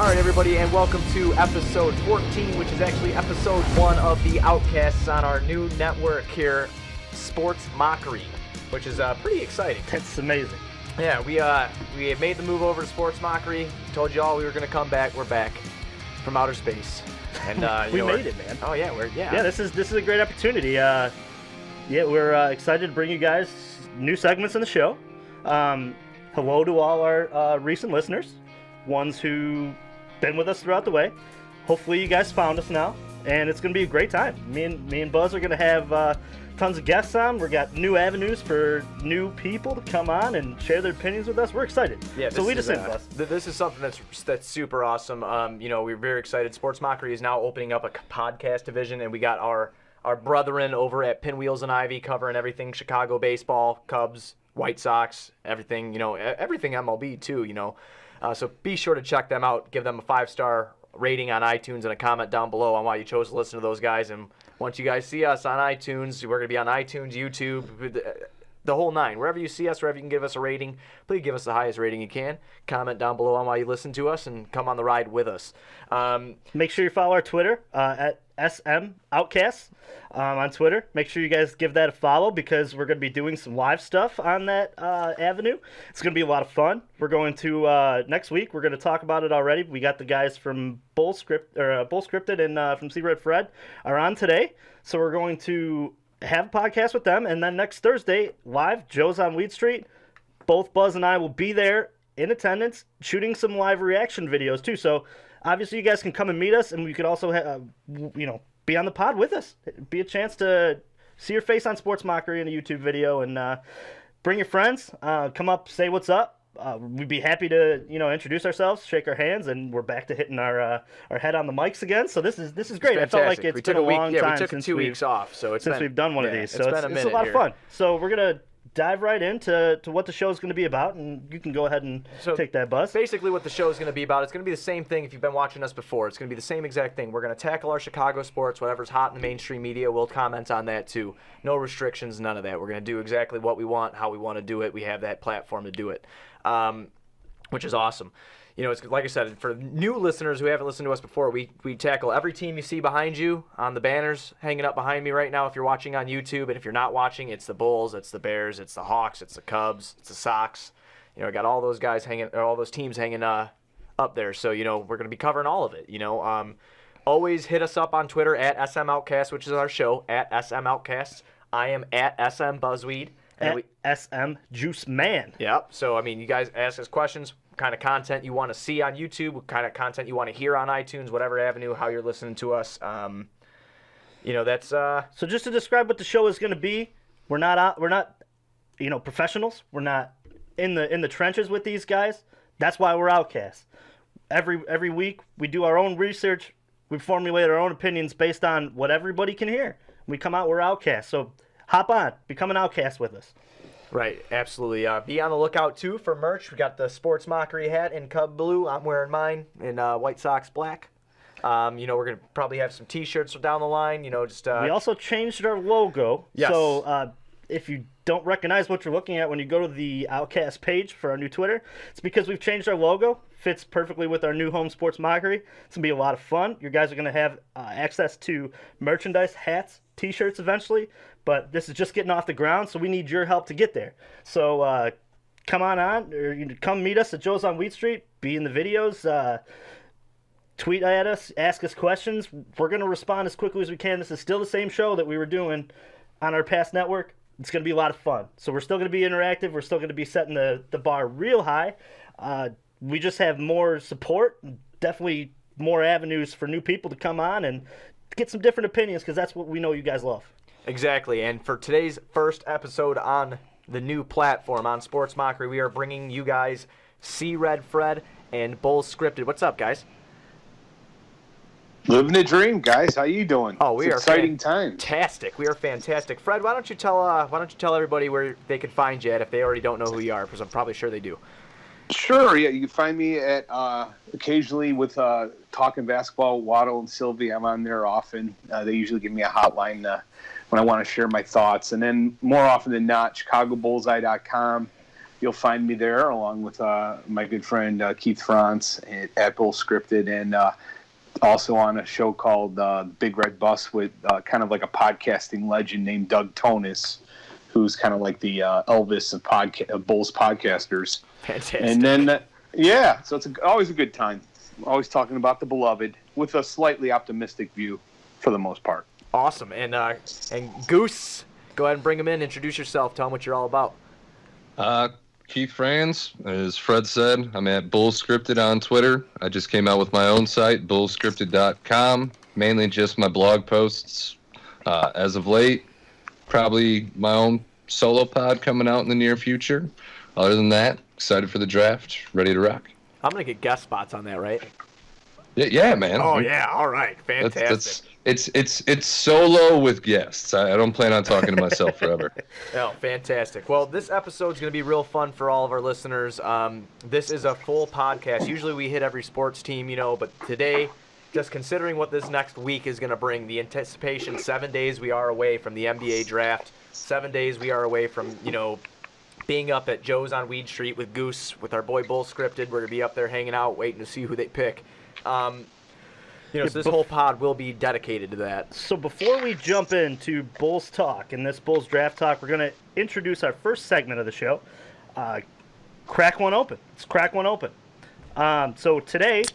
All right, everybody, and welcome to episode 14, which is actually episode 1 of the Outcasts on our new network here, Sports Mockery, which is pretty exciting. That's amazing. Yeah, we had made the move over to Sports Mockery. Told you all we were going to come back. We're back from outer space, and we made it, man. Oh yeah, yeah. This is a great opportunity. We're excited to bring you guys new segments in the show. Hello to all our recent listeners, ones who been with us throughout the way. Hopefully you guys found us now, and it's going to be a great time. Me and Buzz are going to have tons of guests on. We've got new avenues for new people to come on and share their opinions with us. We're excited. Yeah, so lead us in, Buzz. This is something that's super awesome. We're very excited. Sports Mockery is now opening up a podcast division, and we got our brethren over at Pinwheels and Ivy covering everything Chicago baseball, Cubs, White Sox, everything, everything MLB too, So be sure to check them out. Give them a 5-star rating on iTunes and a comment down below on why you chose to listen to those guys. And once you guys see us on iTunes, we're going to be on iTunes, YouTube, the whole nine. Wherever you see us, wherever you can give us a rating, please give us the highest rating you can. Comment down below on why you listen to us and come on the ride with us. Make sure you follow our Twitter at SM Outcasts on Twitter. Make sure you guys give that a follow because we're going to be doing some live stuff on that avenue. It's going to be a lot of fun. We're going to next week. We're going to talk about it already. We got the guys from Bull Scripted and from Sea Red Fred are on today, so we're going to have a podcast with them, and then next Thursday live, Joe's on Weed Street. Both Buzz and I will be there in attendance, shooting some live reaction videos too. So obviously, you guys can come and meet us, and we could also, be on the pod with us. It'd be a chance to see your face on Sports Mockery in a YouTube video, and bring your friends. Come up, say what's up. We'd be happy to, introduce ourselves, shake our hands, and we're back to hitting our head on the mics again. So this is great. I felt like it's been a long time since 2 weeks off. So we've done one of these. So it's a lot here. of fun. So we're gonna dive right into what the show is going to be about, and you can go ahead and take that, Buzz. Basically what the show is going to be about, it's going to be the same thing if you've been watching us before. It's going to be the same exact thing. We're going to tackle our Chicago sports, whatever's hot in the mainstream media. We'll comment on that too. No restrictions, none of that. We're going to do exactly what we want, how we want to do it. We have that platform to do it, which is awesome. It's like I said, for new listeners who haven't listened to us before, we tackle every team you see behind you on the banners hanging up behind me right now if you're watching on YouTube. And if you're not watching, it's the Bulls, it's the Bears, it's the Hawks, it's the Cubs, it's the Sox. We got all those guys hanging, or all those teams hanging up there. So, we're going to be covering all of it. Always hit us up on Twitter at SM Outcasts, which is our show, at SM Outcasts. I am at SM Buzzweed. And SM Juice Man. Yep. So, you guys ask us questions. Kind of content you want to see on YouTube, what kind of content you want to hear on iTunes, whatever avenue, how you're listening to us. That's So just to describe what the show is going to be, we're not professionals. We're not in the trenches with these guys. That's why we're Outcasts. Every week we do our own research. We formulate our own opinions based on what everybody can hear. We come out, we're Outcasts. So hop on, become an Outcast with us. Right, absolutely. Be on the lookout, too, for merch. We got the Sports Mockery hat in Cub Blue. I'm wearing mine in White Sox Black. We're going to probably have some T-shirts down the line. We also changed our logo. Yes. So if you don't recognize what you're looking at when you go to the Outcast page for our new Twitter, it's because we've changed our logo. Fits perfectly with our new home, Sports Mockery. It's going to be a lot of fun. You guys are going to have access to merchandise, hats, T-shirts eventually. But this is just getting off the ground, so we need your help to get there. So come on, or come meet us at Joe's on Wheat Street. Be in the videos. Tweet at us. Ask us questions. We're going to respond as quickly as we can. This is still the same show that we were doing on our past network. It's going to be a lot of fun. So we're still going to be interactive. We're still going to be setting the bar real high. We just have more support, definitely more avenues for new people to come on and get some different opinions because that's what we know you guys love. Exactly, and for today's first episode on the new platform on Sports Mockery, we are bringing you guys Sea Red Fred and Bull Scripted. What's up, guys? Living the dream, guys. How you doing? Oh, we it's are exciting times. Fantastic. We are fantastic. Fred, why don't you tell everybody where they can find you at if they already don't know who you are, because I'm probably sure they do. Sure, yeah. You can find me at occasionally with Talking Basketball, Waddle and Sylvie. I'm on there often. They usually give me a hotline when I want to share my thoughts. And then more often than not, ChicagoBullseye.com. you'll find me there along with my good friend Keith Franz at Bull Scripted, and also on a show called Big Red Bus with kind of like a podcasting legend named Doug Tonis, who's kind of like the Elvis of Bulls podcasters. Fantastic. And then, so it's always a good time. Always talking about the beloved with a slightly optimistic view for the most part. Awesome. And Goose, go ahead and bring him in. Introduce yourself. Tell him what you're all about. Keith Franz, as Fred said, I'm at Bull Scripted on Twitter. I just came out with my own site, bullscripted.com, mainly just my blog posts. As of late, probably my own solo pod coming out in the near future. Other than that, excited for the draft, ready to rock. I'm going to get guest spots on that, right? Yeah, man. Oh, yeah. All right. Fantastic. It's solo with guests. I don't plan on talking to myself forever. Oh, fantastic. Well, this episode's going to be real fun for all of our listeners. This is a full podcast. Usually we hit every sports team, but today, just considering what this next week is going to bring, the anticipation, 7 days we are away from the NBA draft, 7 days we are away from, being up at Joe's on Weed Street with Goose, with our boy Bull Scripted. We're going to be up there hanging out, waiting to see who they pick. So this whole pod will be dedicated to that. So before we jump into Bulls Talk and this Bulls Draft Talk, we're going to introduce our first segment of the show, Crack One Open. It's Crack One Open. So today,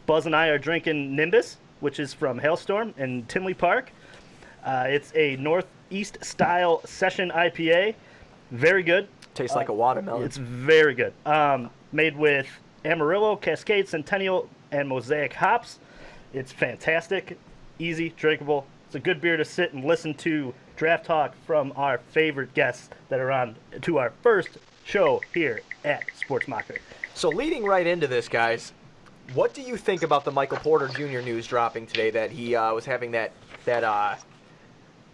Buzz and I are drinking Nimbus, which is from Hailstorm in Tinley Park. It's a Northeast-style session IPA. Very good. Tastes like a watermelon. It's very good. Made with Amarillo, Cascade, Centennial, and Mosaic hops. It's fantastic, easy, drinkable. It's a good beer to sit and listen to draft talk from our favorite guests that are on to our first show here at Sports Mockery. So leading right into this, guys, what do you think about the Michael Porter Jr. news dropping today that he was having that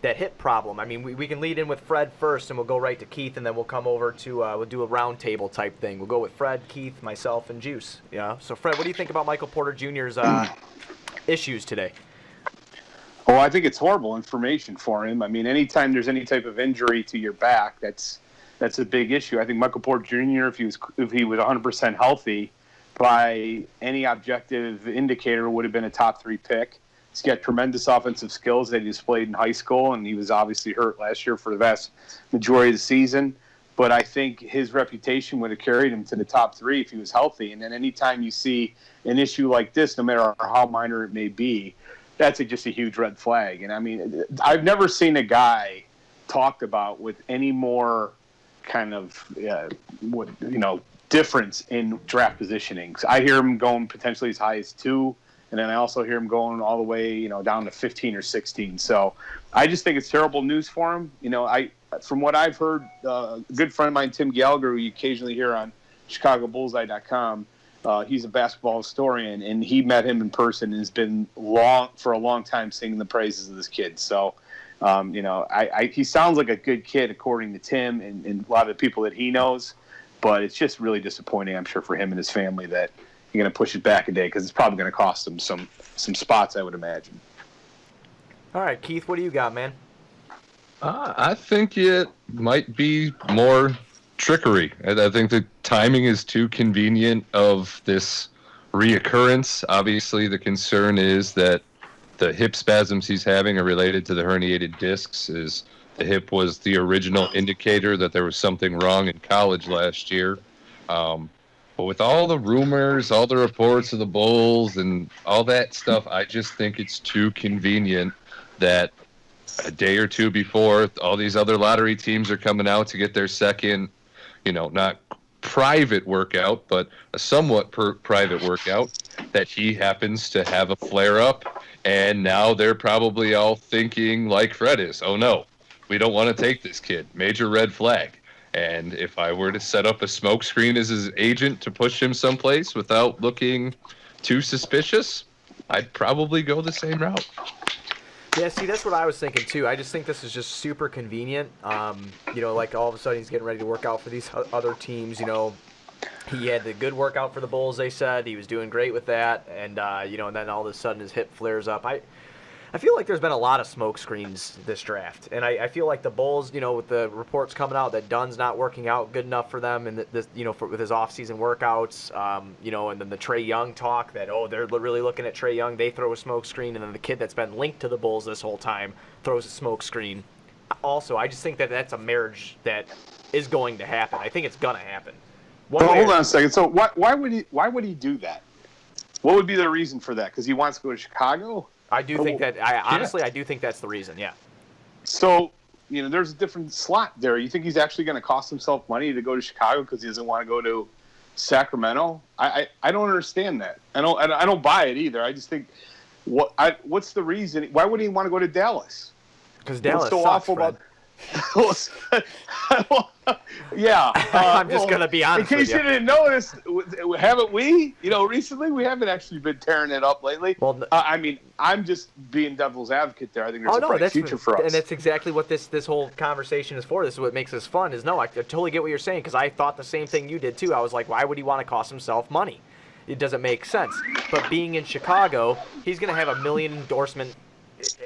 hip problem? I mean, we can lead in with Fred first, and we'll go right to Keith, and then we'll come over to we'll do a round table type thing. We'll go with Fred, Keith, myself, and Juice. Yeah. So Fred, what do you think about Michael Porter Jr.'s issues today? Well, I think it's horrible information for him. I mean, anytime there's any type of injury to your back, that's a big issue. I think Michael Porter Jr., if he was 100% healthy, by any objective indicator, would have been a top 3 pick. He's got tremendous offensive skills that he displayed in high school, and he was obviously hurt last year for the vast majority of the season. But I think his reputation would have carried him to the top 3 if he was healthy. And then anytime you see an issue like this, no matter how minor it may be, that's just a huge red flag. And I mean, I've never seen a guy talked about with any more kind of difference in draft positioning. So I hear him going potentially as high as 2. And then I also hear him going all the way, down to 15 or 16. So I just think it's terrible news for him. From what I've heard, a good friend of mine, Tim Gallagher, who you occasionally hear on ChicagoBullseye.com, he's a basketball historian, and he met him in person and has been for a long time singing the praises of this kid. So, he sounds like a good kid according to Tim and a lot of the people that he knows. But it's just really disappointing, I'm sure, for him and his family that you're going to push it back a day because it's probably going to cost them some spots, I would imagine. All right, Keith, what do you got, man? I think it might be more trickery. I think the timing is too convenient of this reoccurrence. Obviously, the concern is that the hip spasms he's having are related to the herniated discs. The hip was the original indicator that there was something wrong in college last year. But with all the rumors, all the reports of the Bulls and all that stuff, I just think it's too convenient that a day or two before all these other lottery teams are coming out to get their second, not private workout, but a somewhat private workout, that he happens to have a flare-up. And now they're probably all thinking like Fred is, oh no, we don't want to take this kid. Major red flag. And if I were to set up a smoke screen as his agent to push him someplace without looking too suspicious, I'd probably go the same route. Yeah, see, that's what I was thinking, too. I just think this is just super convenient. Like all of a sudden he's getting ready to work out for these other teams. He had the good workout for the Bulls, they said. He was doing great with that. And then all of a sudden his hip flares up. I feel like there's been a lot of smoke screens this draft, and I feel like the Bulls, with the reports coming out that Dunn's not working out good enough for them, and with his off-season workouts, and then the Trey Young talk that they're really looking at Trey Young, they throw a smoke screen, and then the kid that's been linked to the Bulls this whole time throws a smoke screen. Also, I just think that that's a marriage that is going to happen. I think it's gonna happen. Hold on a second. So why would he do that? What would be the reason for that? Because he wants to go to Chicago? I do think that. I do think that's the reason. Yeah. So there's a different slot there. You think he's actually going to cost himself money to go to Chicago because he doesn't want to go to Sacramento? I don't understand that. I don't buy it either. I just think what's the reason? Why would he want to go to Dallas? Because Dallas so sucks, awful Fred. Yeah, I'm just gonna be honest. In case with you didn't notice, haven't we? Recently we haven't actually been tearing it up lately. Well, I'm just being devil's advocate there. I think there's a bright future for us, and that's exactly what this whole conversation is for. This is what makes this fun. I totally get what you're saying because I thought the same thing you did too. I was like, why would he want to cost himself money? It doesn't make sense. But being in Chicago, he's gonna have a million endorsement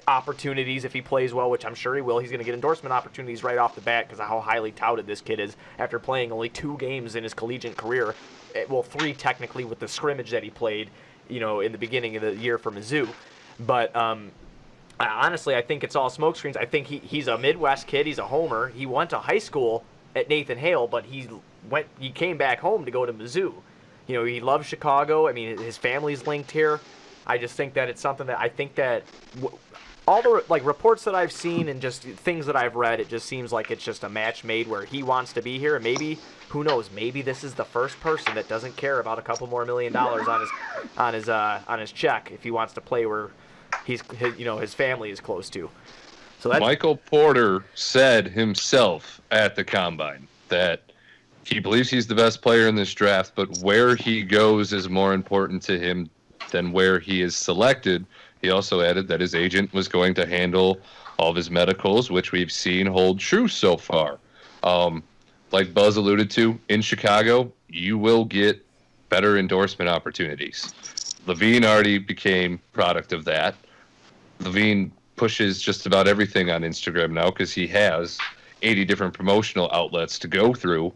opportunities if he plays well, which I'm sure he will. He's going to get endorsement opportunities right off the bat because of how highly touted this kid is after playing only 2 games in his collegiate career. Well, 3 technically with the scrimmage that he played, in the beginning of the year for Mizzou. But honestly, I think it's all smokescreens. I think he's a Midwest kid. He's a homer. He went to high school at Nathan Hale, but he came back home to go to Mizzou. He loves Chicago. I mean, his family's linked here. I just think that it's something that I think that all the reports that I've seen and just things that I've read, it just seems like it's just a match made where he wants to be here. And maybe, who knows, maybe this is the first person that doesn't care about a couple more $1 million on his check if he wants to play where his family is close to. So Michael Porter said himself at the Combine that he believes he's the best player in this draft, but where he goes is more important to him than where he is selected. He also added that his agent was going to handle all of his medicals, which we've seen hold true so far. Like Buzz alluded to, in Chicago, you will get better endorsement opportunities. Levine already became product of that. Levine pushes just about everything on Instagram now because he has 80 different promotional outlets to go through.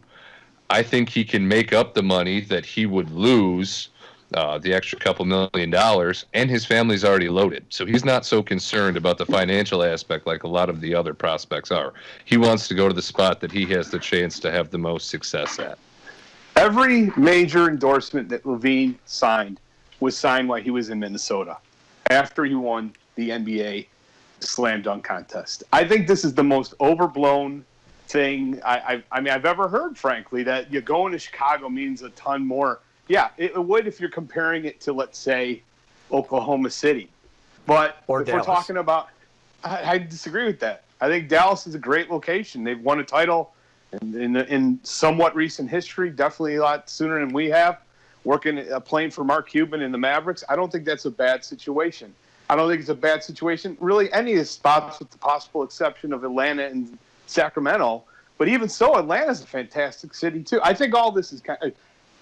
I think he can make up the money that he would lose, the extra couple $1 million, and his family's already loaded. So he's not so concerned about the financial aspect like a lot of the other prospects are. He wants to go to the spot that he has the chance to have the most success at. Every major endorsement that Levine signed was signed while he was in Minnesota after he won the NBA slam dunk contest. I think this is the most overblown thing I've ever heard, frankly, that you're going to Chicago means a ton more. Yeah, it would if you're comparing it to, let's say, Oklahoma City. But or if Dallas. We're talking about, I disagree with that. I think Dallas is a great location. They've won a title in somewhat recent history, definitely a lot sooner than we have, playing for Mark Cuban in the Mavericks. I don't think that's a bad situation. I don't think it's a bad situation. Really, any of the spots with the possible exception of Atlanta and Sacramento. But even so, Atlanta's a fantastic city, too. I think all this is kind of...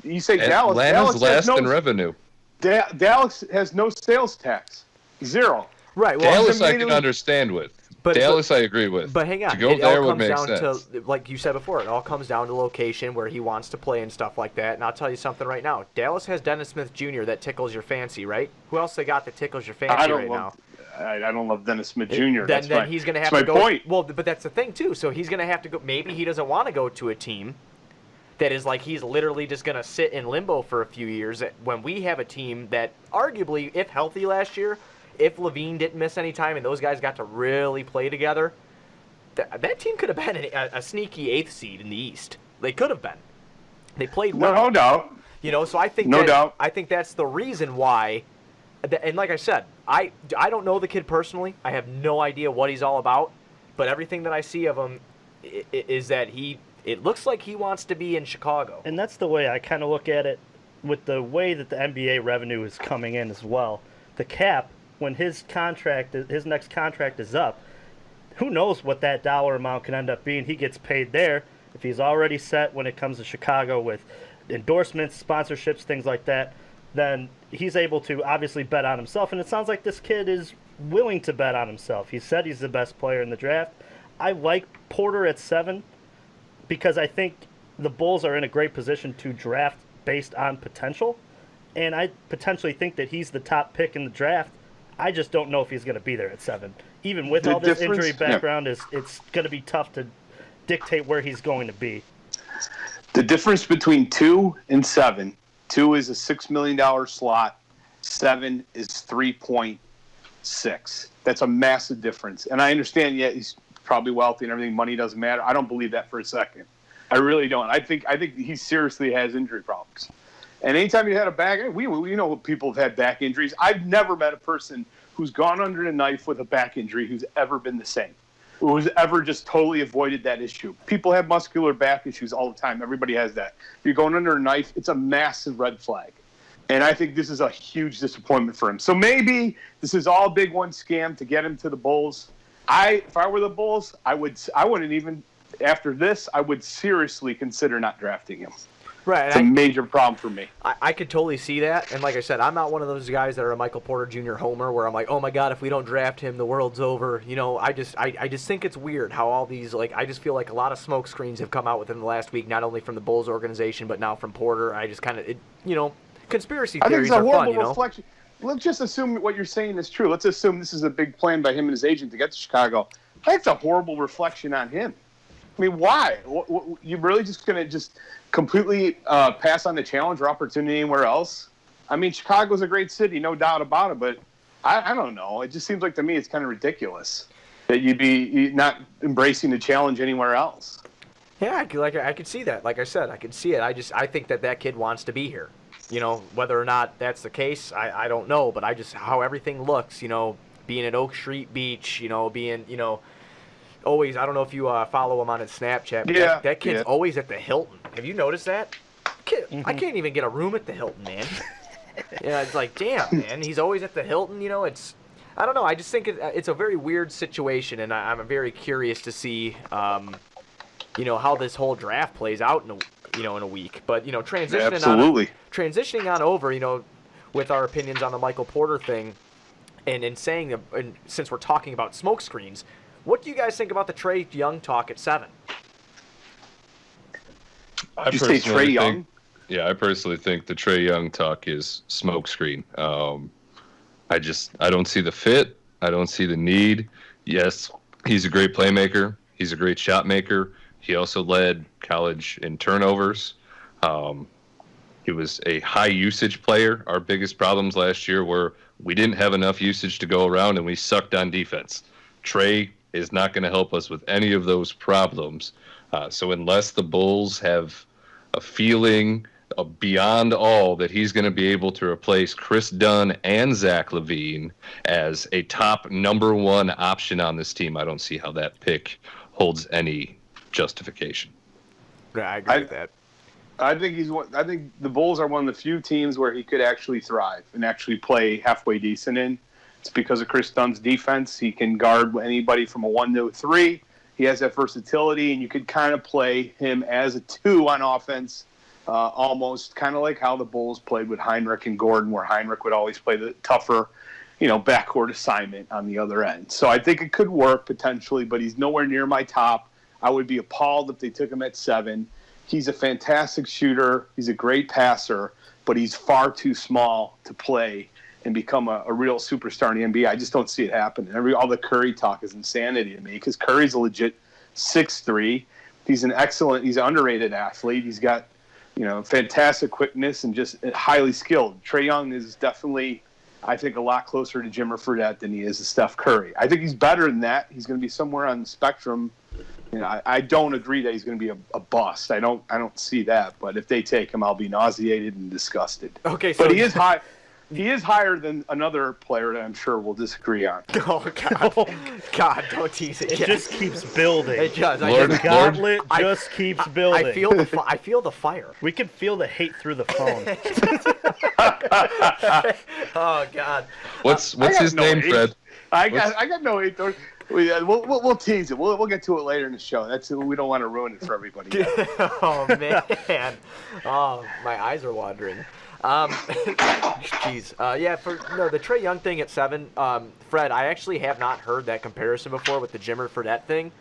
You say Dallas. Atlanta's last in revenue. Dallas has no sales tax. 0. Right. Well, Dallas I can understand with. Dallas I agree with. But hang on. To go there would make sense. To, like you said before, it all comes down to location, where he wants to play and stuff like that. And I'll tell you something right now. Dallas has Dennis Smith Jr. that tickles your fancy, right? Who else they got that tickles your fancy now? I don't love Dennis Smith Jr. Then he's going to have to go. Point. Well, but that's the thing, too. So he's going to have to go. Maybe he doesn't want to go to a team that is like he's literally just going to sit in limbo for a few years when we have a team that arguably, if healthy last year, if Levine didn't miss any time and those guys got to really play together, that team could have been a sneaky 8th seed in the East. They could have been. They played well. No doubt. So I think I think that's the reason why. And like I said, I don't know the kid personally. I have no idea what he's all about. But everything that I see of him is that it looks like he wants to be in Chicago. And that's the way I kind of look at it with the way that the NBA revenue is coming in as well. The cap, when his next contract is up, who knows what that dollar amount can end up being. He gets paid there. If he's already set when it comes to Chicago with endorsements, sponsorships, things like that, then he's able to obviously bet on himself. And it sounds like this kid is willing to bet on himself. He said he's the best player in the draft. I like Porter at 7 because I think the Bulls are in a great position to draft based on potential, and I potentially think that he's the top pick in the draft. I just don't know if he's going to be there at 7. Even with all this injury background, it's going to be tough to dictate where he's going to be. The difference between 2 and 7, 2 is a $6 million slot, 7 is 3.6. That's a massive difference. And I understand, he's probably wealthy and everything, money doesn't matter. I don't believe that for a second. I really don't. I think he seriously has injury problems. And anytime you had a back, we know people have had back injuries. I've never met a person who's gone under the knife with a back injury who's ever been the same, who's ever just totally avoided that issue. People have muscular back issues all the time. Everybody has that. You're going under a knife, it's a massive red flag. And I think this is a huge disappointment for him. So maybe this is all a big one scam to get him to the Bulls. If I were the Bulls, I wouldn't even, after this, I would seriously consider not drafting him. Right. It's a major problem for me. I could totally see that. And like I said, I'm not one of those guys that are a Michael Porter Jr. homer where I'm like, oh my God, if we don't draft him, the world's over. I just think it's weird how all these, I just feel like a lot of smoke screens have come out within the last week, not only from the Bulls organization, but now from Porter. I just kind of, conspiracy theories are fun, I think it's a horrible reflection. Let's just assume what you're saying is true. Let's assume this is a big plan by him and his agent to get to Chicago. I think it's a horrible reflection on him. I mean, why? You really just going to just completely pass on the challenge or opportunity anywhere else? I mean, Chicago's a great city, no doubt about it, but I don't know. It just seems like to me it's kind of ridiculous that you'd be not embracing the challenge anywhere else. Yeah, I could see that. Like I said, I could see it. I think that kid wants to be here. Whether or not that's the case, I don't know. But how everything looks, being at Oak Street Beach, being, always, I don't know if you follow him on his Snapchat, but that kid's always at the Hilton. Have you noticed that? I can't even get a room at the Hilton, man. It's like, damn, man. He's always at the Hilton. I don't know. I just think it's a very weird situation, and I'm very curious to see, how this whole draft plays out in a week. But transitioning on over, with our opinions on the Michael Porter thing, and since we're talking about smoke screens, what do you guys think about the Trey Young talk at 7? Did you say Trey Young? I personally think the Trey Young talk is smokescreen. I don't see the fit. I don't see the need. Yes, he's a great playmaker. He's a great shot maker. He also led college in turnovers. He was a high usage player. Our biggest problems last year were we didn't have enough usage to go around and we sucked on defense. Trey is not going to help us with any of those problems. So unless the Bulls have a feeling beyond all that he's going to be able to replace Chris Dunn and Zach LaVine as a top number 1 option on this team, I don't see how that pick holds any justification. Yeah, I agree with that. I think the Bulls are one of the few teams where he could actually thrive and actually play halfway decent in. It's because of Chris Dunn's defense. He can guard anybody from a 1 to a 3. He has that versatility, and you could kind of play him as a 2 on offense, almost kind of like how the Bulls played with Heinrich and Gordon, where Heinrich would always play the tougher, backcourt assignment on the other end. So I think it could work potentially, but he's nowhere near my top. I would be appalled if they took him at 7. He's a fantastic shooter. He's a great passer, but he's far too small to play and become a real superstar in the NBA. I just don't see it happening. All the Curry talk is insanity to me because Curry's a legit 6'3". He's an underrated athlete. He's got, fantastic quickness and just highly skilled. Trey Young is definitely, I think, a lot closer to Jimmer Fredette than he is to Steph Curry. I think he's better than that. He's going to be somewhere on the spectrum. I don't agree that he's going to be a bust. I don't see that. But if they take him, I'll be nauseated and disgusted. Okay, so but he is high. He is higher than another player that I'm sure we'll disagree on. Oh, God. God, don't tease it. It just keeps building. It does. The gauntlet just keeps building. I feel the fire. We can feel the hate through the phone. Oh, God. What's his name, Fred? I got no hate. We'll tease it. We'll get to it later in the show. We don't want to ruin it for everybody. Oh, man. Oh, my eyes are wandering. Jeez. Yeah, the Trey Young thing at 7, Fred, I actually have not heard that comparison before with the Jimmer Fredette thing.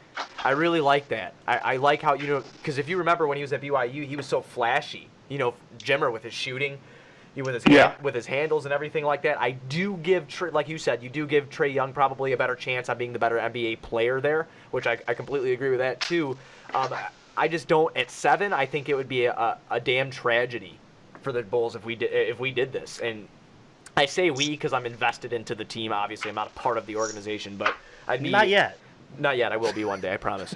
I really like that. I like how, because if you remember when he was at BYU, he was so flashy. Jimmer with his shooting, with his handles and everything like that. I do give, like you said, you do give Trey Young probably a better chance on being the better NBA player there, which I completely agree with that too. I just don't, at 7, I think it would be a damn tragedy for the Bulls if we did this. And I say we because I'm invested into the team. Obviously, I'm not a part of the organization, but Not yet. Not yet. I will be one day, I promise.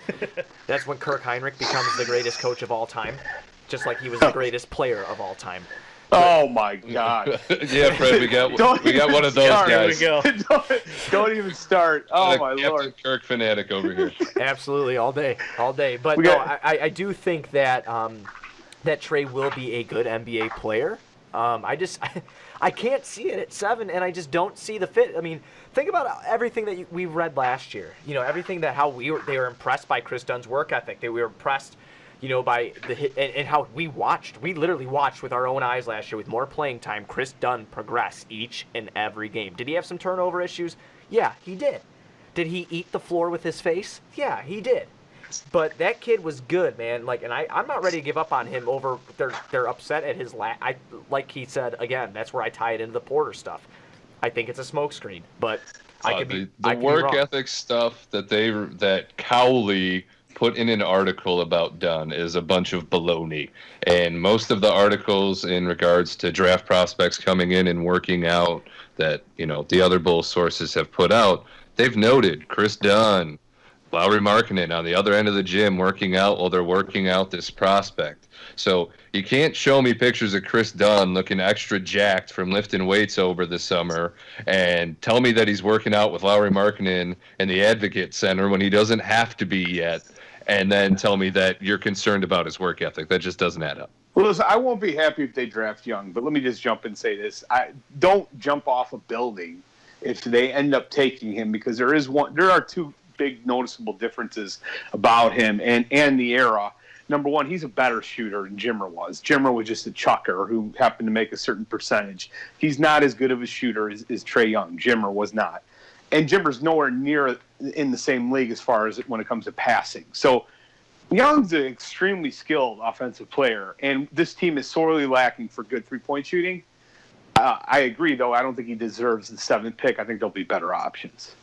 That's when Kirk Heinrich becomes the greatest coach of all time, just like he was the greatest player of all time. Oh my God! Yeah, Fred, we got one of those guys. Here we go. Don't even start. Oh my Captain Lord! Kirk fanatic over here. Absolutely, all day. But I do think that that Trey will be a good NBA player. I can't see it at 7, and I just don't see the fit. I mean, think about everything that we read last year. Everything that they were impressed by Chris Dunn's work ethic. They were impressed, by the hit and how we watched. We literally watched with our own eyes last year with more playing time. Chris Dunn progress each and every game. Did he have some turnover issues? Yeah, he did. Did he eat the floor with his face? Yeah, he did. But that kid was good, man. And I'm not ready to give up on him over. They're upset at his like he said again. That's where I tie it into the Porter stuff. I think it's a smokescreen, but I could be the work ethic stuff that Cowley put in an article about Dunn is a bunch of baloney. And most of the articles in regards to draft prospects coming in and working out that the other Bulls sources have put out, they've noted Chris Dunn, Lauri Markkanen on the other end of the gym working out while they're working out this prospect. So you can't show me pictures of Chris Dunn looking extra jacked from lifting weights over the summer and tell me that he's working out with Lauri Markkanen in the Advocate Center when he doesn't have to be yet, and then tell me that you're concerned about his work ethic. That just doesn't add up. Well, listen, I won't be happy if they draft Young, but let me just jump and say this. Don't jump off a building if they end up taking him, because there are two big noticeable differences about him and the era. Number one, he's a better shooter than Jimmer was. Jimmer was just a chucker who happened to make a certain percentage. He's not as good of a shooter as Trey Young. Jimmer was not. And Jimmer's nowhere near in the same league as far as when it comes to passing. So Young's an extremely skilled offensive player, and this team is sorely lacking for good three-point shooting. I agree, though. I don't think he deserves the 7th pick. I think there'll be better options.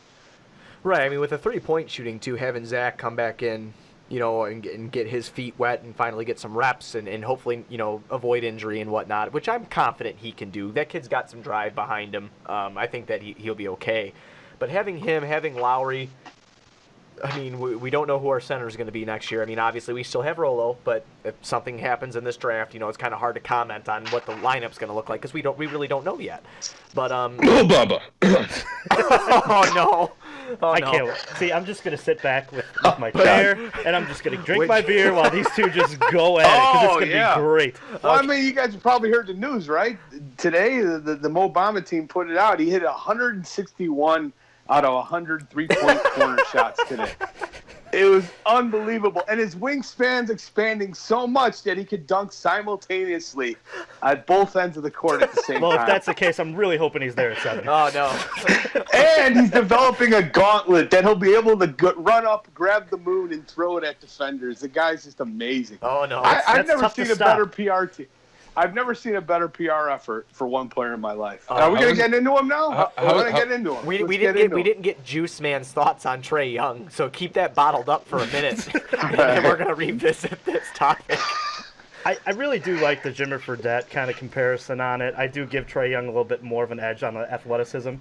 Right. I mean, with the 3-point shooting, too, having Zach come back in, and get his feet wet and finally get some reps and hopefully, avoid injury and whatnot, which I'm confident he can do. That kid's got some drive behind him. I think that he'll be okay. But having Lowry, I mean, we don't know who our center is going to be next year. I mean, obviously, we still have Rolo, but if something happens in this draft, it's kind of hard to comment on what the lineup's going to look like because we really don't know yet. But Moe Bamba. Oh no. Oh, I can't wait. See, I'm just going to sit back with my chair, and I'm just going to drink my beer while these two just go at it, because it's going to be great. Well, I mean, you guys probably heard the news, right? Today, the Moe Bamba team put it out. He hit 161 out of 100 three-point corner shots today. It was unbelievable. And his wingspan's expanding so much that he could dunk simultaneously at both ends of the court at the same time. Well, if that's the case, I'm really hoping he's there at 7. Oh, no. And he's developing a gauntlet that he'll be able to run up, grab the moon, and throw it at defenders. The guy's just amazing. Oh, no. I've never seen a better PR team. I've never seen a better PR effort for one player in my life. Are we going to get into him now? We're going to get into him. We didn't get Juice Man's thoughts on Trey Young, so keep that bottled up for a minute, and we're going to revisit this topic. I really do like the Jimmer Fredette kind of comparison on it. I do give Trey Young a little bit more of an edge on the athleticism.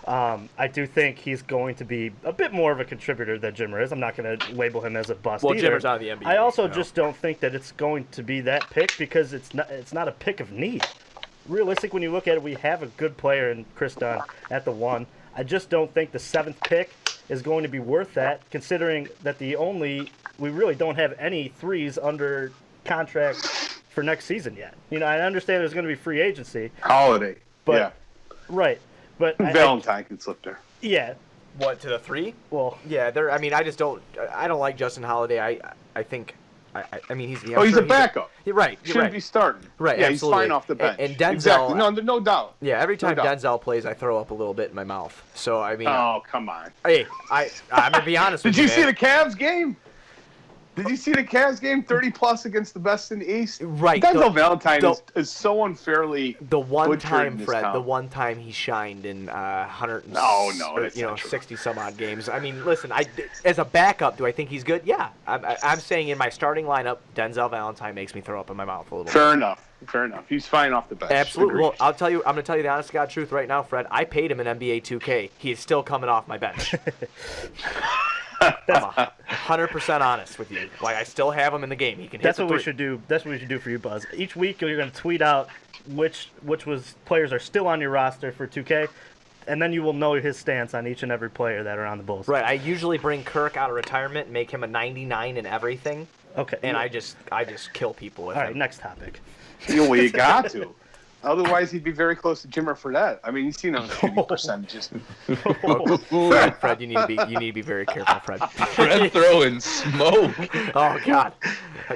I do think he's going to be a bit more of a contributor than Jimmer is. I'm not going to label him as a bust either. Jimmer's out of the NBA. I also just don't think that it's going to be that pick because it's not a pick of need. Realistic, when you look at it, we have a good player in Chris Dunn at the 1. I just don't think the 7th pick is going to be worth that, considering that we really don't have any 3s under contract for next season yet. I understand there's going to be free agency. Holiday. But, yeah. Right. But Valentine can slip there. Yeah. What, to the 3? Well, yeah, I don't like Justin Holiday. I think I mean, he's a backup. You're right. Shouldn't be starting. Right. Yeah, absolutely. he's fine off the bench. And Denzel. Exactly. No doubt. Yeah, every time doubt. Denzel plays, I throw up a little bit in my mouth. So I mean. Oh, come on. Hey, I'm gonna be honest with you. you. Did you see the Cavs game? Did you see the Cavs game? 30+ against the best in the East. Right. Denzel Valentine is so unfairly. The one time, in Fred. town. The one time he shined in 100. No, that's not true. 60 some odd games. I mean, listen. As a backup, do I think he's good? Yeah. I'm saying in my starting lineup, Denzel Valentine makes me throw up in my mouth a little bit. Fair enough. He's fine off the bench. Absolutely. Agreed. Well, I'm going to tell you the honest to God truth right now, Fred. I paid him in NBA 2K. He is still coming off my bench. I'm 100% honest with you. Like, I still have him in the game. He can hit That's the what three. we should do. That's what we should do for you, Buzz. Each week you're going to tweet out which players are still on your roster for 2K, and then you will know his stance on each and every player that are on the Bulls. Right. I usually bring Kirk out of retirement, make him a 99 in everything, Okay. and I just kill people with All him. right. Next topic. Well, you got to. Otherwise, he'd be very close to Jimmer Fredette. I mean, you've seen those shooting percentages. Fred, you need to be very careful, Fred. Fred throwing smoke. Oh God,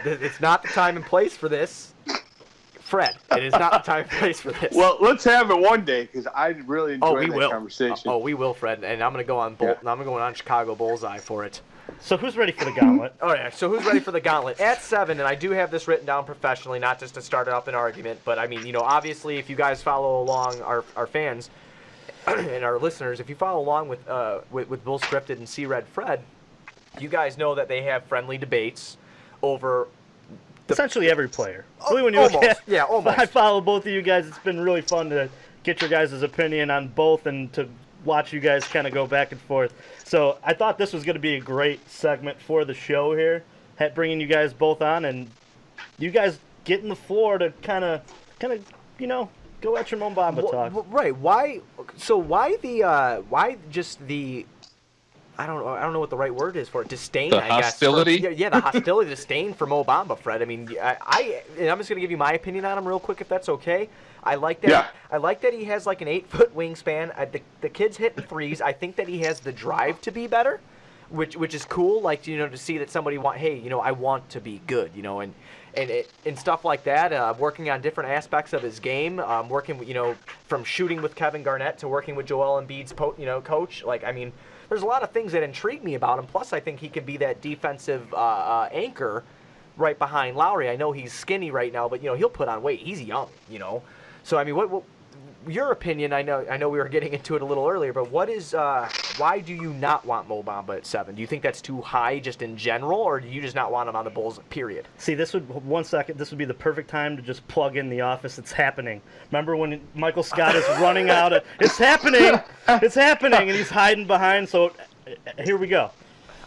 it's not the time and place for this, Fred. It is not the time and place for this. Well, let's have it one day because I really enjoy that will. conversation. We will, Fred, and I'm gonna go on I'm gonna go on Chicago Bullseye for it. So who's ready for the gauntlet? Oh yeah. So who's ready for the gauntlet? At 7, and I do have this written down professionally, not just to start up an argument, but I mean, obviously, if you guys follow along, our fans and our listeners, if you follow along with Bull Scripted and C-Red Fred, you guys know that they have friendly debates over Essentially every player. Really, when you look almost. at, Yeah, almost. I follow both of you guys. It's been really fun to get your guys' opinion on both and to watch you guys kind of go back and forth. So I thought this was going to be a great segment for the show here, bringing you guys both on, and you guys getting the floor to kind of go at your Moe Bamba talk. Right? Why? So why just the? I don't know what the right word is for it. Disdain, The I guess. hostility? Yeah, the hostility, disdain for Moe Bamba, Fred. I mean, and I'm just gonna give you my opinion on him real quick, if that's okay. I like that. Yeah. I like that he has like an 8-foot wingspan. The kid's hitting threes. I think that he has the drive to be better, which is cool. Like to see that somebody I want to be good. And stuff like that. Working on different aspects of his game. Working from shooting with Kevin Garnett to working with Joel Embiid's coach. Like I mean. There's a lot of things that intrigue me about him. Plus, I think he could be that defensive anchor right behind Lowry. I know he's skinny right now, but he'll put on weight. He's young, So I mean, what your opinion? I know we were getting into it a little earlier, but what is why do you not want Moe Bamba at 7? Do you think that's too high just in general, or do you just not want him on the Bulls? Period. See, this would be the perfect time to just plug in The Office. It's happening. Remember when Michael Scott is running out? It's happening. It's happening, and he's hiding behind. So here we go.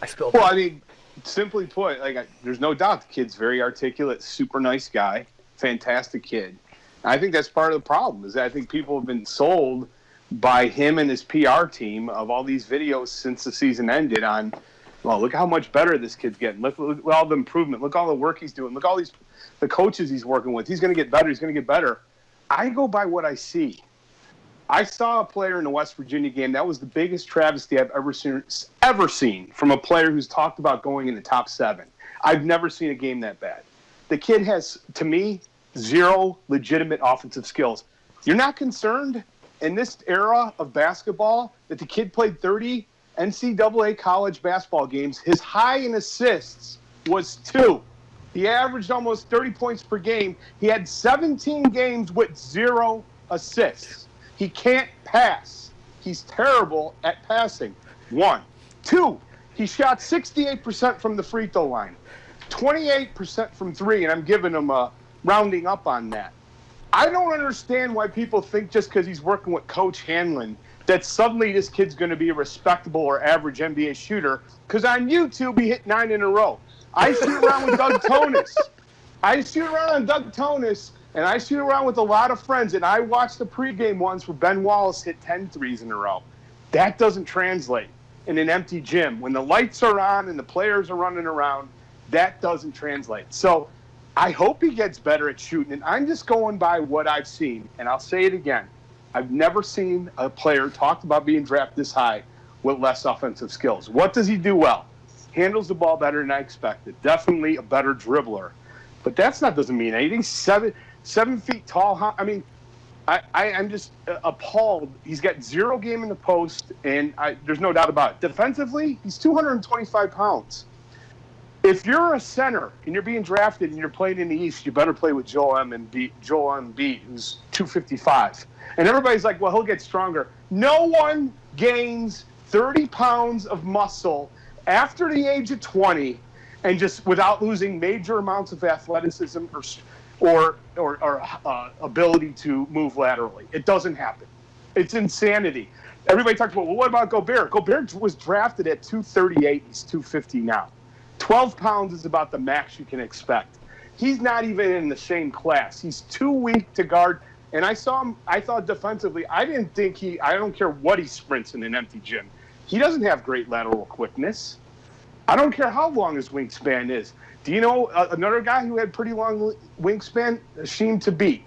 I spilled. Well, I mean, simply put, there's no doubt the kid's very articulate, super nice guy, fantastic kid. I think that's part of the problem is that I think people have been sold by him and his PR team of all these videos since the season ended on, well, look how much better this kid's getting. Look all the improvement. Look all the work he's doing. Look all the coaches he's working with. He's going to get better. He's going to get better. I go by what I see. I saw a player in the West Virginia game. That was the biggest travesty I've ever seen from a player who's talked about going in the top 7. I've never seen a game that bad. The kid has, to me, 0 legitimate offensive skills. You're not concerned in this era of basketball that the kid played 30 NCAA college basketball games. His high in assists was 2. He averaged almost 30 points per game. He had 17 games with 0 assists. He can't pass. He's terrible at passing. 1. 2, he shot 68% from the free throw line, 28% from 3, and I'm giving him a rounding up on that. I don't understand why people think just because he's working with Coach Hanlon that suddenly this kid's going to be a respectable or average NBA shooter, because on YouTube he hit 9 in a row. I shoot around with Doug Tonis. I shoot around on Doug Tonis, and I shoot around with a lot of friends, and I watched the pregame ones where Ben Wallace hit 10 threes in a row. That doesn't translate in an empty gym. When the lights are on and the players are running around, that doesn't translate. So I hope he gets better at shooting, and I'm just going by what I've seen, and I'll say it again. I've never seen a player talked about being drafted this high with less offensive skills. What does he do well? handles the ball better than I expected. Definitely a better dribbler. But doesn't mean anything. 7 feet tall. I mean, I'm just appalled. He's got 0 game in the post, and there's no doubt about it. Defensively, he's 225 pounds. If you're a center and you're being drafted and you're playing in the East, you better play with Joel Embiid, who's 255. And everybody's like, well, he'll get stronger. No one gains 30 pounds of muscle after the age of 20 and just without losing major amounts of athleticism or ability to move laterally. It doesn't happen. It's insanity. Everybody talks about, well, what about Gobert? Gobert was drafted at 238. He's 250 now. 12 pounds is about the max you can expect. He's not even in the same class. He's too weak to guard. And I saw him, I thought defensively, I don't care what he sprints in an empty gym. He doesn't have great lateral quickness. I don't care how long his wingspan is. Do you know another guy who had pretty long wingspan? Hasheem Thabeet.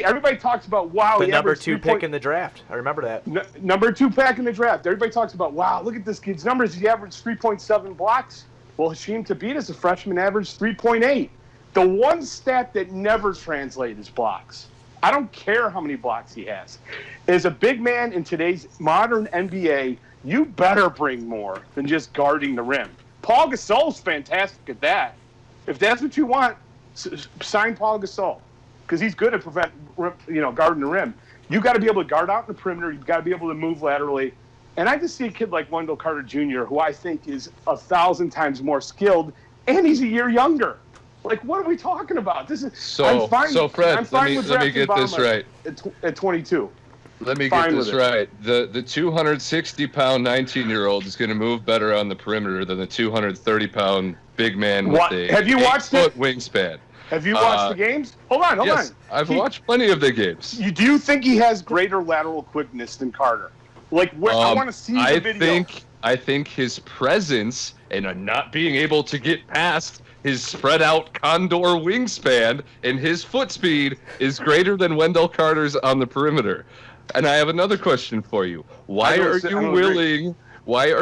Everybody talks about, wow. The number 2 pick in the draft. I remember that. Number 2 pick in the draft. Everybody talks about, wow, look at this kid's numbers. He averaged 3.7 blocks. Well, Hasheem Thabeet as a freshman averaged 3.8. The one stat that never translates is blocks. I don't care how many blocks he has. As a big man in today's modern NBA, you better bring more than just guarding the rim. Paul Gasol's fantastic at that. If that's what you want, sign Paul Gasol because he's good at guarding the rim. You got to be able to guard out in the perimeter. You've got to be able to move laterally. And I just see a kid like Wendell Carter Jr., who I think is 1,000 times more skilled, and he's a year younger. Like, what are we talking about? This is so Fred. Let me get this right. At 22. Let me get this right. The 260-pound 19-year-old is going to move better on the perimeter than the 230-pound big man with a 8-foot wingspan. Have you watched the games? Hold on. Yes, I've watched plenty of the games. Do you think he has greater lateral quickness than Carter? Like, I want to see the video. I think his presence and not being able to get past his spread-out condor wingspan and his foot speed is greater than Wendell Carter's on the perimeter. And I have another question for you. Why are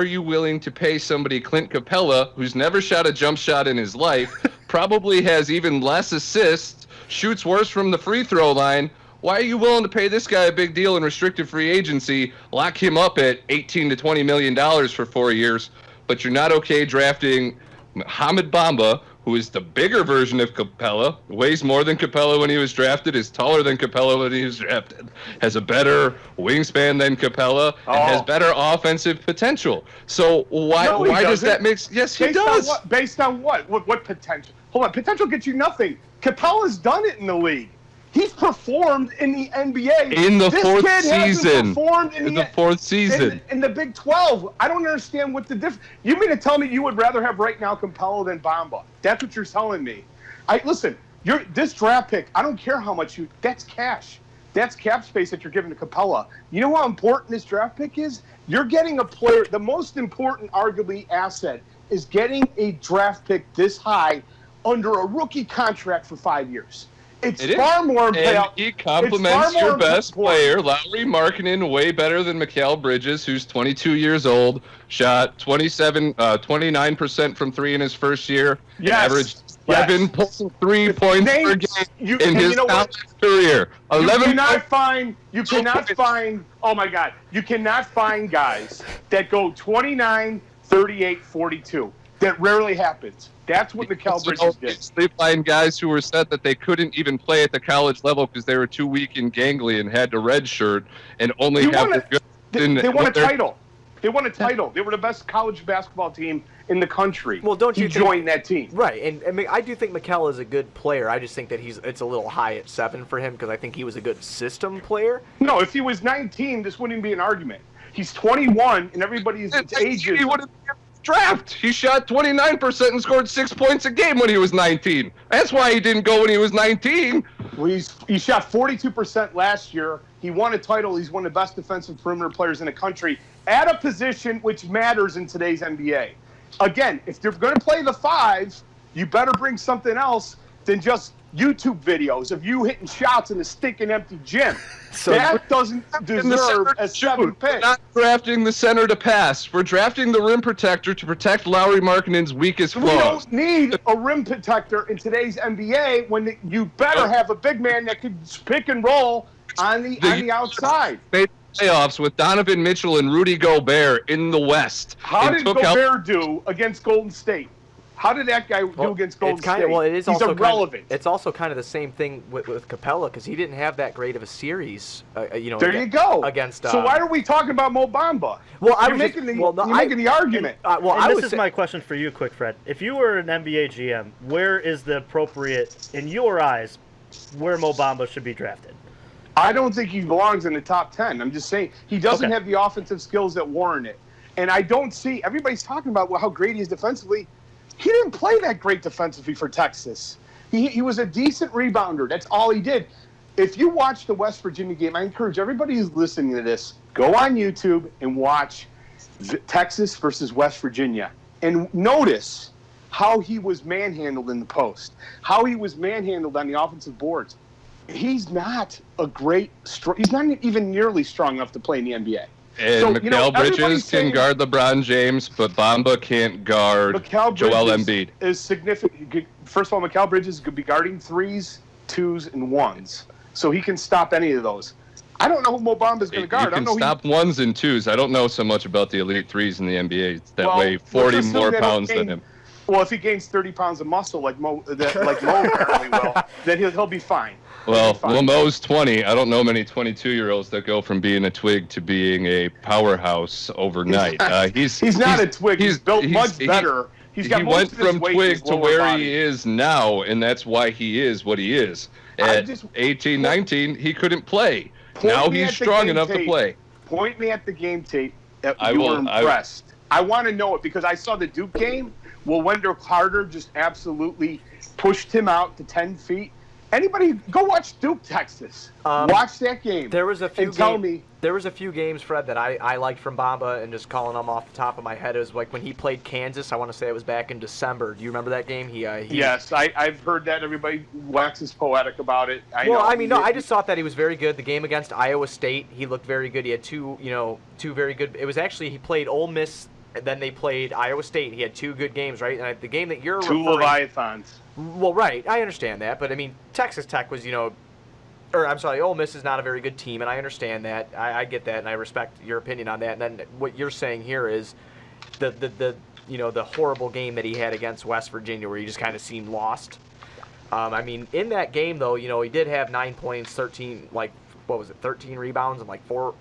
you willing to pay somebody, Clint Capella, who's never shot a jump shot in his life, probably has even less assists, shoots worse from the free throw line? Why are you willing to pay this guy a big deal in restricted free agency, lock him up at $18 to $20 million for 4 years, but you're not okay drafting Moe Bamba, who is the bigger version of Capella, weighs more than Capella when he was drafted, is taller than Capella when he was drafted, has a better wingspan than Capella, and has better offensive potential. So why does that make sense? Yes, he does. Based on what? What potential? Hold on. Potential gets you nothing. Capella's done it in the league. He's performed in the NBA. In the fourth season. In the fourth season. In the Big 12. I don't understand what the difference. You mean to tell me you would rather have right now Capella than Bamba? That's what you're telling me. Listen, this draft pick, I don't care how much that's cash. That's cap space that you're giving to Capella. You know how important this draft pick is? You're getting a player, the most important, arguably, asset is getting a draft pick this high under a rookie contract for 5 years. It's far more important. And he complements your best player, Lauri Markkanen, way better than Mikal Bridges, who's 22 years old, shot 29% from 3 in his first year, averaged 11.3 points per game in his college career. You cannot find, oh my God, you cannot find guys that go 29, 38, 42. That rarely happens. That's what Mikal Bridges did. They find guys who were set that they couldn't even play at the college level because they were too weak and gangly and had to redshirt and only They won a title. They won a title. They were the best college basketball team in the country. Well, don't you join that team? Right, and I do think Mikal is a good player. I just think that it's a little high at 7 for him because I think he was a good system player. No, if he was 19, this wouldn't even be an argument. He's 21, and everybody's age is... Draft. He shot 29% and scored 6 points a game when he was 19. That's why he didn't go when he was 19. Well, he shot 42% last year. He won a title. He's one of the best defensive perimeter players in the country at a position which matters in today's NBA. Again, if you're going to play the 5, you better bring something else than just YouTube videos of you hitting shots in a stinking empty gym. So that doesn't deserve a 7 pick. We're not drafting the center to pass. We're drafting the rim protector to protect Lauri Markkanen's weakest We flaws. don't need a rim protector in today's NBA when you better have a big man that can pick and roll on the outside. Made playoffs with Donovan Mitchell and Rudy Gobert in the West. How did Gobert do against Golden State? How did that guy do against Golden State? Well, it is He's also irrelevant. it's also kind of the same thing with Capella because he didn't have that great of a series. There you go. Against. So why are we talking about Moe Bamba? Well, you're making the argument. This is my question for you, Quick Fred. If you were an NBA GM, where is the appropriate, in your eyes, where Moe Bamba should be drafted? I don't think he belongs in the top 10. I'm just saying he doesn't have the offensive skills that warrant it. And I don't see everybody's talking about how great he is defensively. He didn't play that great defensively for Texas. He was a decent rebounder. That's all he did. If you watch the West Virginia game, I encourage everybody who's listening to this, go on YouTube and watch Texas versus West Virginia. And notice how he was manhandled in the post, how he was manhandled on the offensive boards. He's not he's not even nearly strong enough to play in the NBA. And Mikal Bridges can guard LeBron James, but Bamba can't guard Joel Embiid. Is significant. First of all, Mikal Bridges could be guarding 3s, 2s, and 1s, so he can stop any of those. I don't know who Moe Bamba is going to guard. He can stop 1s and 2s. I don't know so much about the elite 3s in the NBA that weigh 40 more pounds than him. Well, if he gains 30 pounds of muscle like Moe apparently will, then he'll be fine. Well, Moe's 20. I don't know many 22-year-olds that go from being a twig to being a powerhouse overnight. He's not a twig. He's built much better. He went from twig to where he is now, and that's why he is what he is. At 18, 19, he couldn't play. Now he's strong enough to play. Point me at the game tape that you were impressed. I want to know it because I saw the Duke game. Well, Wendell Carter just absolutely pushed him out to 10 feet. Anybody go watch Duke, Texas. Watch that game. There was a few games, Fred, that I liked from Bamba, and just calling them off the top of my head. It was like when he played Kansas. I want to say it was back in December. Do you remember that game? Yes, I've heard that. Everybody waxes poetic about it. I just thought that he was very good. The game against Iowa State, he looked very good. He had two very good. It was actually he played Ole Miss. And then they played Iowa State. He had 2 good games, right? And the game that you're referring... 2 Leviathans. Well, right. I understand that. But, I mean, Texas Tech was, Ole Miss is not a very good team, and I understand that. I get that, and I respect your opinion on that. And then what you're saying here is the horrible game that he had against West Virginia where he just kind of seemed lost. I mean, in that game, though, he did have 9 points, 13 rebounds and like four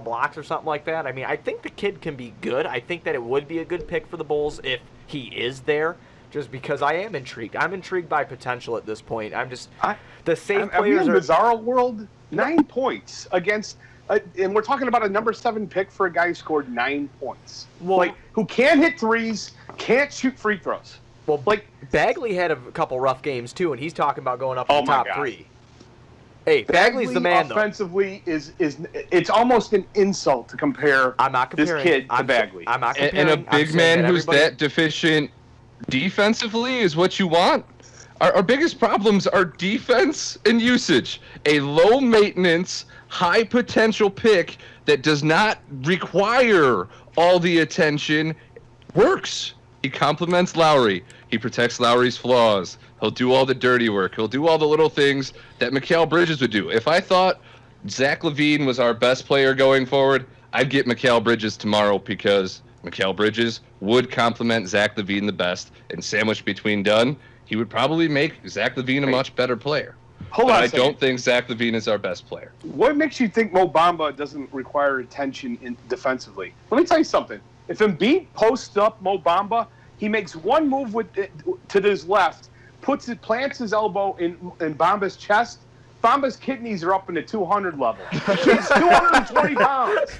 blocks or something like that. I mean, I think the kid can be good. I think that it would be a good pick for the Bulls if he is there, just because I am intrigued. I'm intrigued by potential at this point. The same players in bizarro world. 9 points against, and we're talking about a number 7 pick for a guy who scored 9 points. Well, who can't hit threes, can't shoot free throws. Well, Bagley had a couple rough games too, and he's talking about going up to the top 3. Hey, Bagley's the man, offensively, though. It's almost an insult to compare this kid to Bagley. I'm not comparing. And a big man who's that deficient defensively is what you want? Our biggest problems are defense and usage. A low-maintenance, high-potential pick that does not require all the attention works. He complements Lauri. He protects Lauri's flaws. He'll do all the dirty work. He'll do all the little things that Mikal Bridges would do. If I thought Zach LaVine was our best player going forward, I'd get Mikal Bridges tomorrow because Mikal Bridges would complement Zach LaVine the best. And sandwiched between Dunn, he would probably make Zach LaVine a much better player. I don't think Zach LaVine is our best player. What makes you think Moe Bamba doesn't require attention defensively? Let me tell you something. If Embiid posts up Moe Bamba, he makes one move to his left, plants his elbow in Bamba's chest. Bamba's kidneys are up in the 200 level. He's 220 pounds.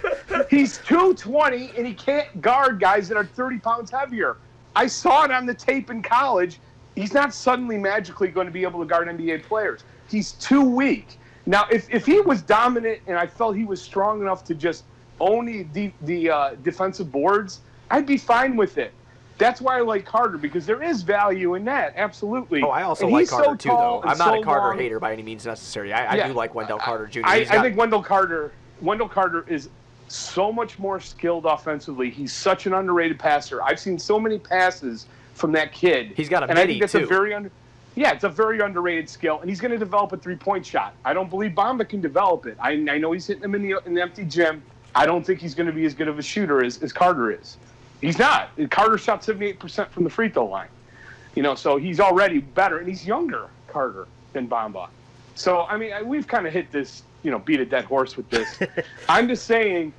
He's 220, and he can't guard guys that are 30 pounds heavier. I saw it on the tape in college. He's not suddenly magically going to be able to guard NBA players. He's too weak. Now, if he was dominant and I felt he was strong enough to just own the defensive boards, I'd be fine with it. That's why I like Carter, because there is value in that. Absolutely. Oh, I also and like he's Carter so too, tall though. and I'm not so a Carter long. hater by any means necessary. I do like Wendell Carter Jr. I think Wendell Carter is so much more skilled offensively. He's such an underrated passer. I've seen so many passes from that kid. He's got a and I think midi, that's too. it's a very underrated skill, and he's going to develop a three-point shot. I don't believe Bamba can develop it. I know he's hitting them in the empty gym. I don't think he's going to be as good of a shooter as Carter is. He's not. Carter shot 78% from the free throw line. So he's already better, and he's younger, Carter, than Bamba. So, I mean, we've kind of hit this, beat a dead horse with this. I'm just saying,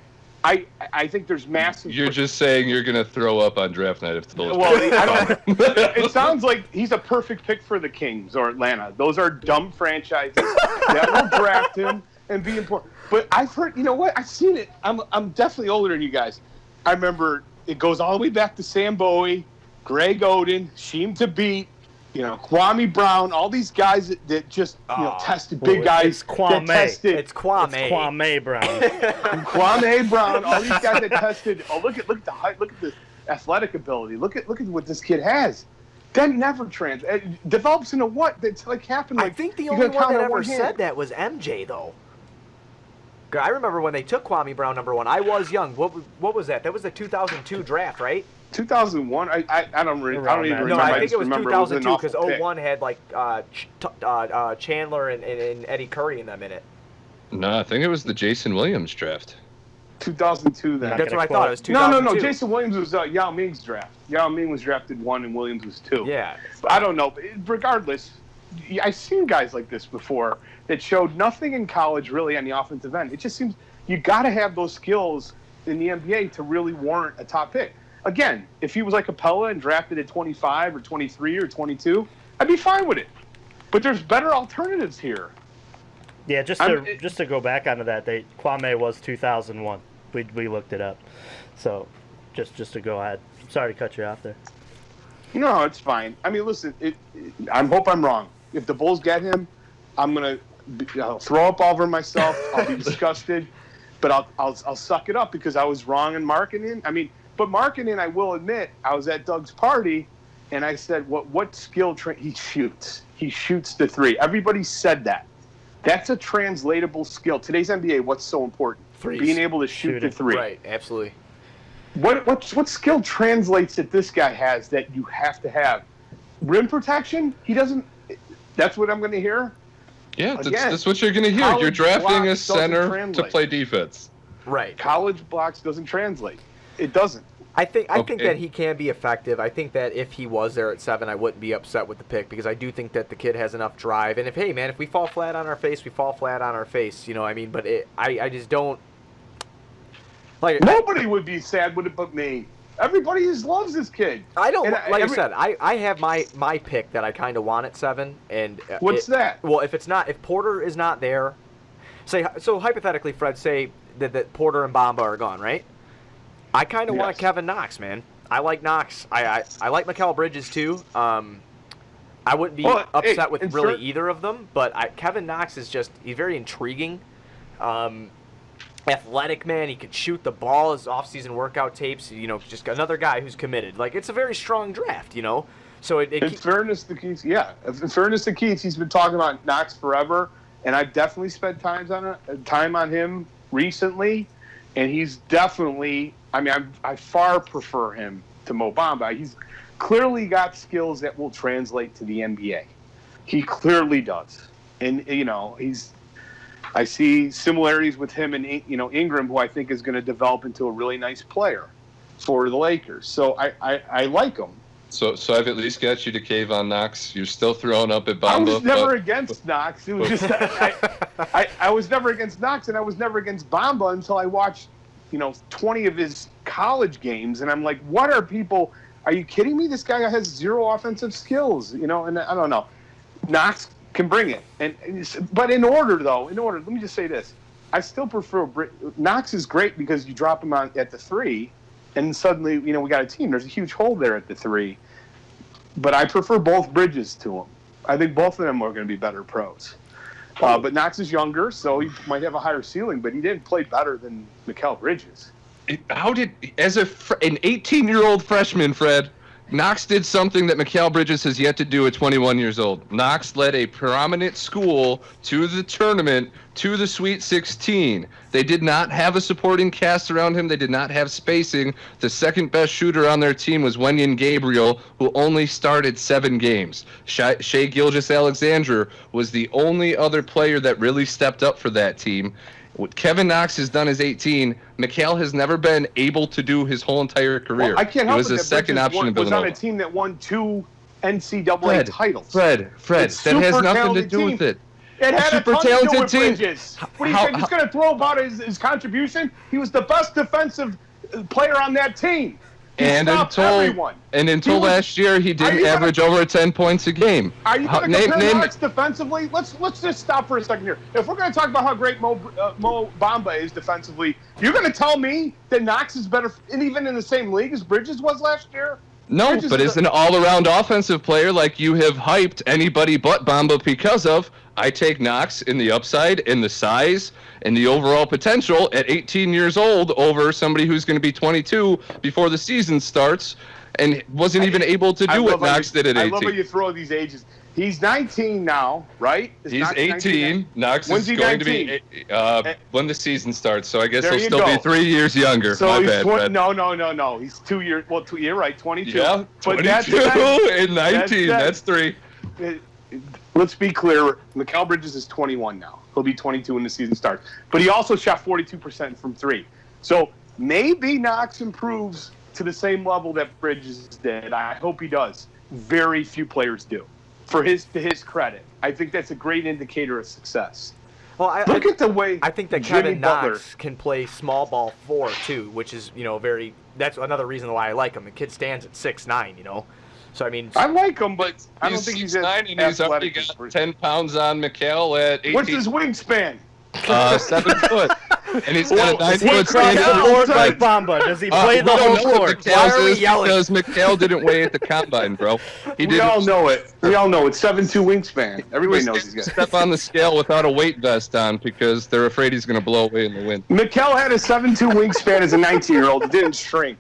I think there's massive. You're just saying you're going to throw up on draft night if the Bulls. Well, it sounds like he's a perfect pick for the Kings or Atlanta. Those are dumb franchises that will draft him and be important. But I've heard, you know what? I've seen it. I'm definitely older than you guys. I remember it goes all the way back to Sam Bowie, Greg Oden, Sheem Tabit, Kwame Brown, all these guys that just tested big guys. It's Kwame. It's Kwame. It's Kwame Brown. Kwame Brown, all these guys that tested. Oh, look at the height. Look at the athletic ability. Look at what this kid has. Then never develops into what? That's happened. I think the only one that ever said that was MJ, though. I remember when they took Kwame Brown number 1. I was young. What was that? That was the 2002 draft, right? 2001. I don't even remember. No, I think it was remember 2002 because 01 had Chandler and Eddie Curry in them in it. No, I think it was the Jason Williams draft. 2002 then. That's what I thought. It was 2002. No. Jason Williams was Yao Ming's draft. Yao Ming was drafted 1 and Williams was 2. Yeah. But I don't know. Regardless, I've seen guys like this before that showed nothing in college really on the offensive end. It just seems you got to have those skills in the NBA to really warrant a top pick. Again, if he was like Capella and drafted at 25 or 23 or 22, I'd be fine with it. But there's better alternatives here. Yeah, just to go back onto that, Kwame was 2001. We looked it up. So, just to go ahead. Sorry to cut you off there. No, it's fine. I mean, listen, I hope I'm wrong. If the Bulls get him, I'm gonna throw up all over myself. I'll be disgusted, but I'll suck it up because I was wrong in marketing. I mean, but marketing, I will admit, I was at Doug's party, and I said, "What skill he shoots? He shoots the three." Everybody said that. That's a translatable skill. Today's NBA, what's so important? Threes. Being able to shoot the three. Right, absolutely. What skill translates that this guy has that you have to have? Rim protection? He doesn't. That's what I'm going to hear? Yeah, that's what you're going to hear. You're drafting a center to play defense. Right. College blocks doesn't translate. It doesn't. I think that he can be effective. I think that if he was there at 7, I wouldn't be upset with the pick because I do think that the kid has enough drive. And if we fall flat on our face, we fall flat on our face. You know what I mean? But I just don't. Nobody would be sad with it but me. Everybody just loves this kid. I don't. I said, I have my pick that I kind of want at 7. And what's that? Well, if Porter is not there, so hypothetically, Fred, say that Porter and Bamba are gone, right? I kind of want a Kevin Knox, man. I like Knox. I like Mikal Bridges too. I wouldn't be upset with really either of them, but Kevin Knox is he's very intriguing. Athletic, man. He could shoot the ball. His off-season workout tapes. Just another guy who's committed. It's a very strong draft. So in fairness to Keith, he's been talking about Knox forever, and I've definitely spent time on him recently, and he's definitely. I mean, I far prefer him to Moe Bamba. He's clearly got skills that will translate to the NBA. He clearly does, and I see similarities with him and Ingram, who I think is going to develop into a really nice player for the Lakers. So I like him. So I've at least got you to cave on Knox. You're still throwing up at Bamba. I was never against Knox. It was just I was never against Knox, and I was never against Bamba until I watched 20 of his college games, and I'm like, what are people? Are you kidding me? This guy has zero offensive skills, and I don't know. Knox can bring it, but in order, let me just say this: I still prefer Knox is great because you drop him at the 3, and suddenly we got a team. There's a huge hole there at the 3, but I prefer both Bridges to him. I think both of them are going to be better pros. But Knox is younger, so he might have a higher ceiling, but he didn't play better than Mikal Bridges. How did, as an 18-year-old freshman, Fred, Knox did something that Mikal Bridges has yet to do at 21 years old. Knox led a prominent school to the tournament, to the Sweet 16. They did not have a supporting cast around him. They did not have spacing. The second best shooter on their team was Wenyan Gabriel, who only started 7 games. Shai Gilgeous-Alexander was the only other player that really stepped up for that team. What Kevin Knox has done is 18. Mikal has never been able to do his whole entire career. Well, I can't help it was a second option in was Villanova. on a team that won 2 NCAA titles. Fred, It's that has nothing to talented do team. with it. It had super a ton to do talented with team. Bridges. What do you think? He's going to throw about his contribution? He was the best defensive player on that team. He stopped everyone. Until last year, he didn't average over 10 points a game. Are you going to compare Knox defensively? Let's just stop for a second here. If we're going to talk about how great Moe Bamba is defensively, you're going to tell me that Knox is better, and even in the same league as Bridges was last year? No, Bridges but as an all-around offensive player like you have hyped anybody but Bamba because of, I take Knox in the upside, in the size, and the overall potential at 18 years old over somebody who's going to be 22 before the season starts and wasn't even able to do what Knox did at 18. I love how you throw these ages. He's 19 now, right? He's 18. Knox is going to be when the season starts, so I guess he'll still be 3 years younger. So My he's bad, Fred. No. He's 2 years. Well, you're right, 22. Yeah, 22 and 19. That's 3. Let's be clear. Mikal Bridges is 21 now. He'll be 22 when the season starts. But he also shot 42% from 3. So maybe Knox improves to the same level that Bridges did. I hope he does. Very few players do. To his credit, I think that's a great indicator of success. Well, Look at the way I think that Jimmy Kevin Butler Knox can play small ball 4 too, which is very. That's another reason why I like him. The kid stands at 6'9", So I mean, I like him, but I don't he's think he's 6'9", and he's already got 10 pounds on Mikal at 18. What's his wingspan? 7 foot. And he's got a 9 foot Cross the stand. board like Bamba. Does he play the whole court? Why are we yelling? Because Mikal didn't weigh at the combine, bro. We all know it. We all know it's 7'2" wingspan. Everybody knows he's got. Step on the scale without a weight vest on because they're afraid he's going to blow away in the wind. Mikal had a 7'2" wingspan as a 19-year-old. It didn't shrink.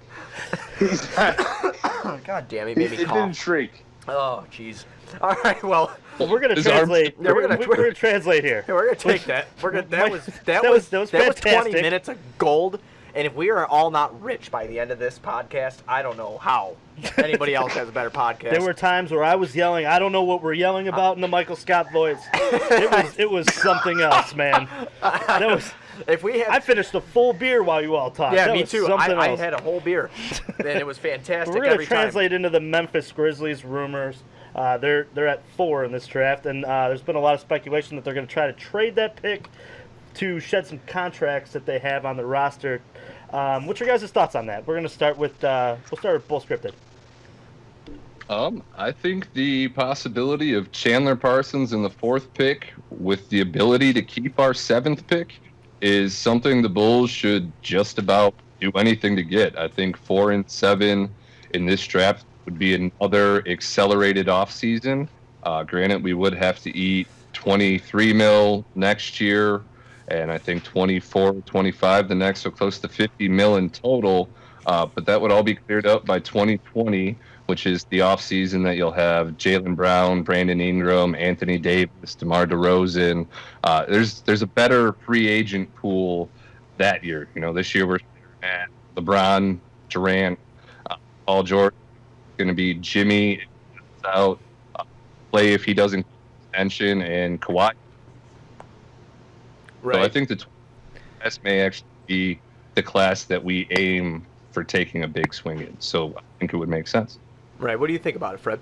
God damn it, made me It cough. didn't shrink. Oh, jeez. All right, well, we're gonna translate. Yeah, we're gonna translate here. we're gonna take that. That was fantastic. 20 minutes of gold. And if we are all not rich by the end of this podcast, I don't know how anybody else has a better podcast. There were times where I was yelling. I don't know what we're yelling about in the Michael Scott voice. It was something else, man. That was. I finished a full beer while you all talked. Yeah, that me was too. I had a whole beer, and it was fantastic. We're gonna every translate time. into the Memphis Grizzlies rumors. They're at 4 in this draft, and there's been a lot of speculation that they're going to try to trade that pick to shed some contracts that they have on the roster. What's your guys' thoughts on that? We're going to start with Bull Scripted. I think the possibility of Chandler Parsons in the 4th pick with the ability to keep our 7th pick is something the Bulls should just about do anything to get. I think 4 and 7 in this draft would be another accelerated offseason. Granted, we would have to eat $23 million next year, and I think 24, 25 the next, so close to $50 million in total. But that would all be cleared up by 2020, which is the offseason that you'll have Jaylen Brown, Brandon Ingram, Anthony Davis, DeMar DeRozan. There's a better free agent pool that year. This year we're at LeBron, Durant, Paul George. Going to be Jimmy out, play if he doesn't extension, and Kawhi. Right. So I think the class may actually be the class that we aim for taking a big swing in. So I think it would make sense. Right. What do you think about it, Fred?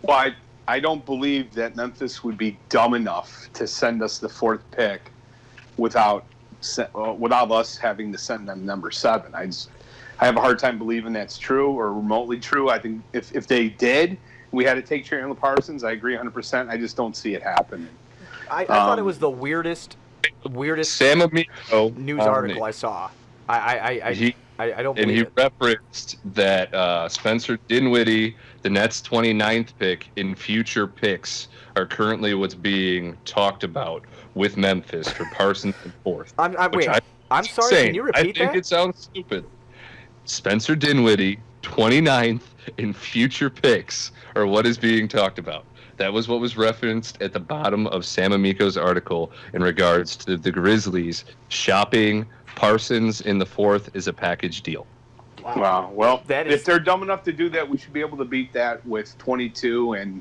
Well, I don't believe that Memphis would be dumb enough to send us the 4th pick without us having to send them number 7. I have a hard time believing that's true or remotely true. I think if they did, we had to take Chandler Parsons. I agree 100%. I just don't see it happening. I thought it was the weirdest Sam Amico news article I saw. I don't believe and he it. referenced that Spencer Dinwiddie, the Nets' 29th pick in future picks, are currently what's being talked about with Memphis for Parsons in 4th. I'm sorry, can you repeat I think that? it sounds stupid. Spencer Dinwiddie, 29th in future picks are what is being talked about. That was what was referenced at the bottom of Sam Amico's article in regards to the Grizzlies shopping Parsons in the 4th is a package deal. Wow. Well, That if is- they're dumb enough to do that, we should be able to beat that with 22 and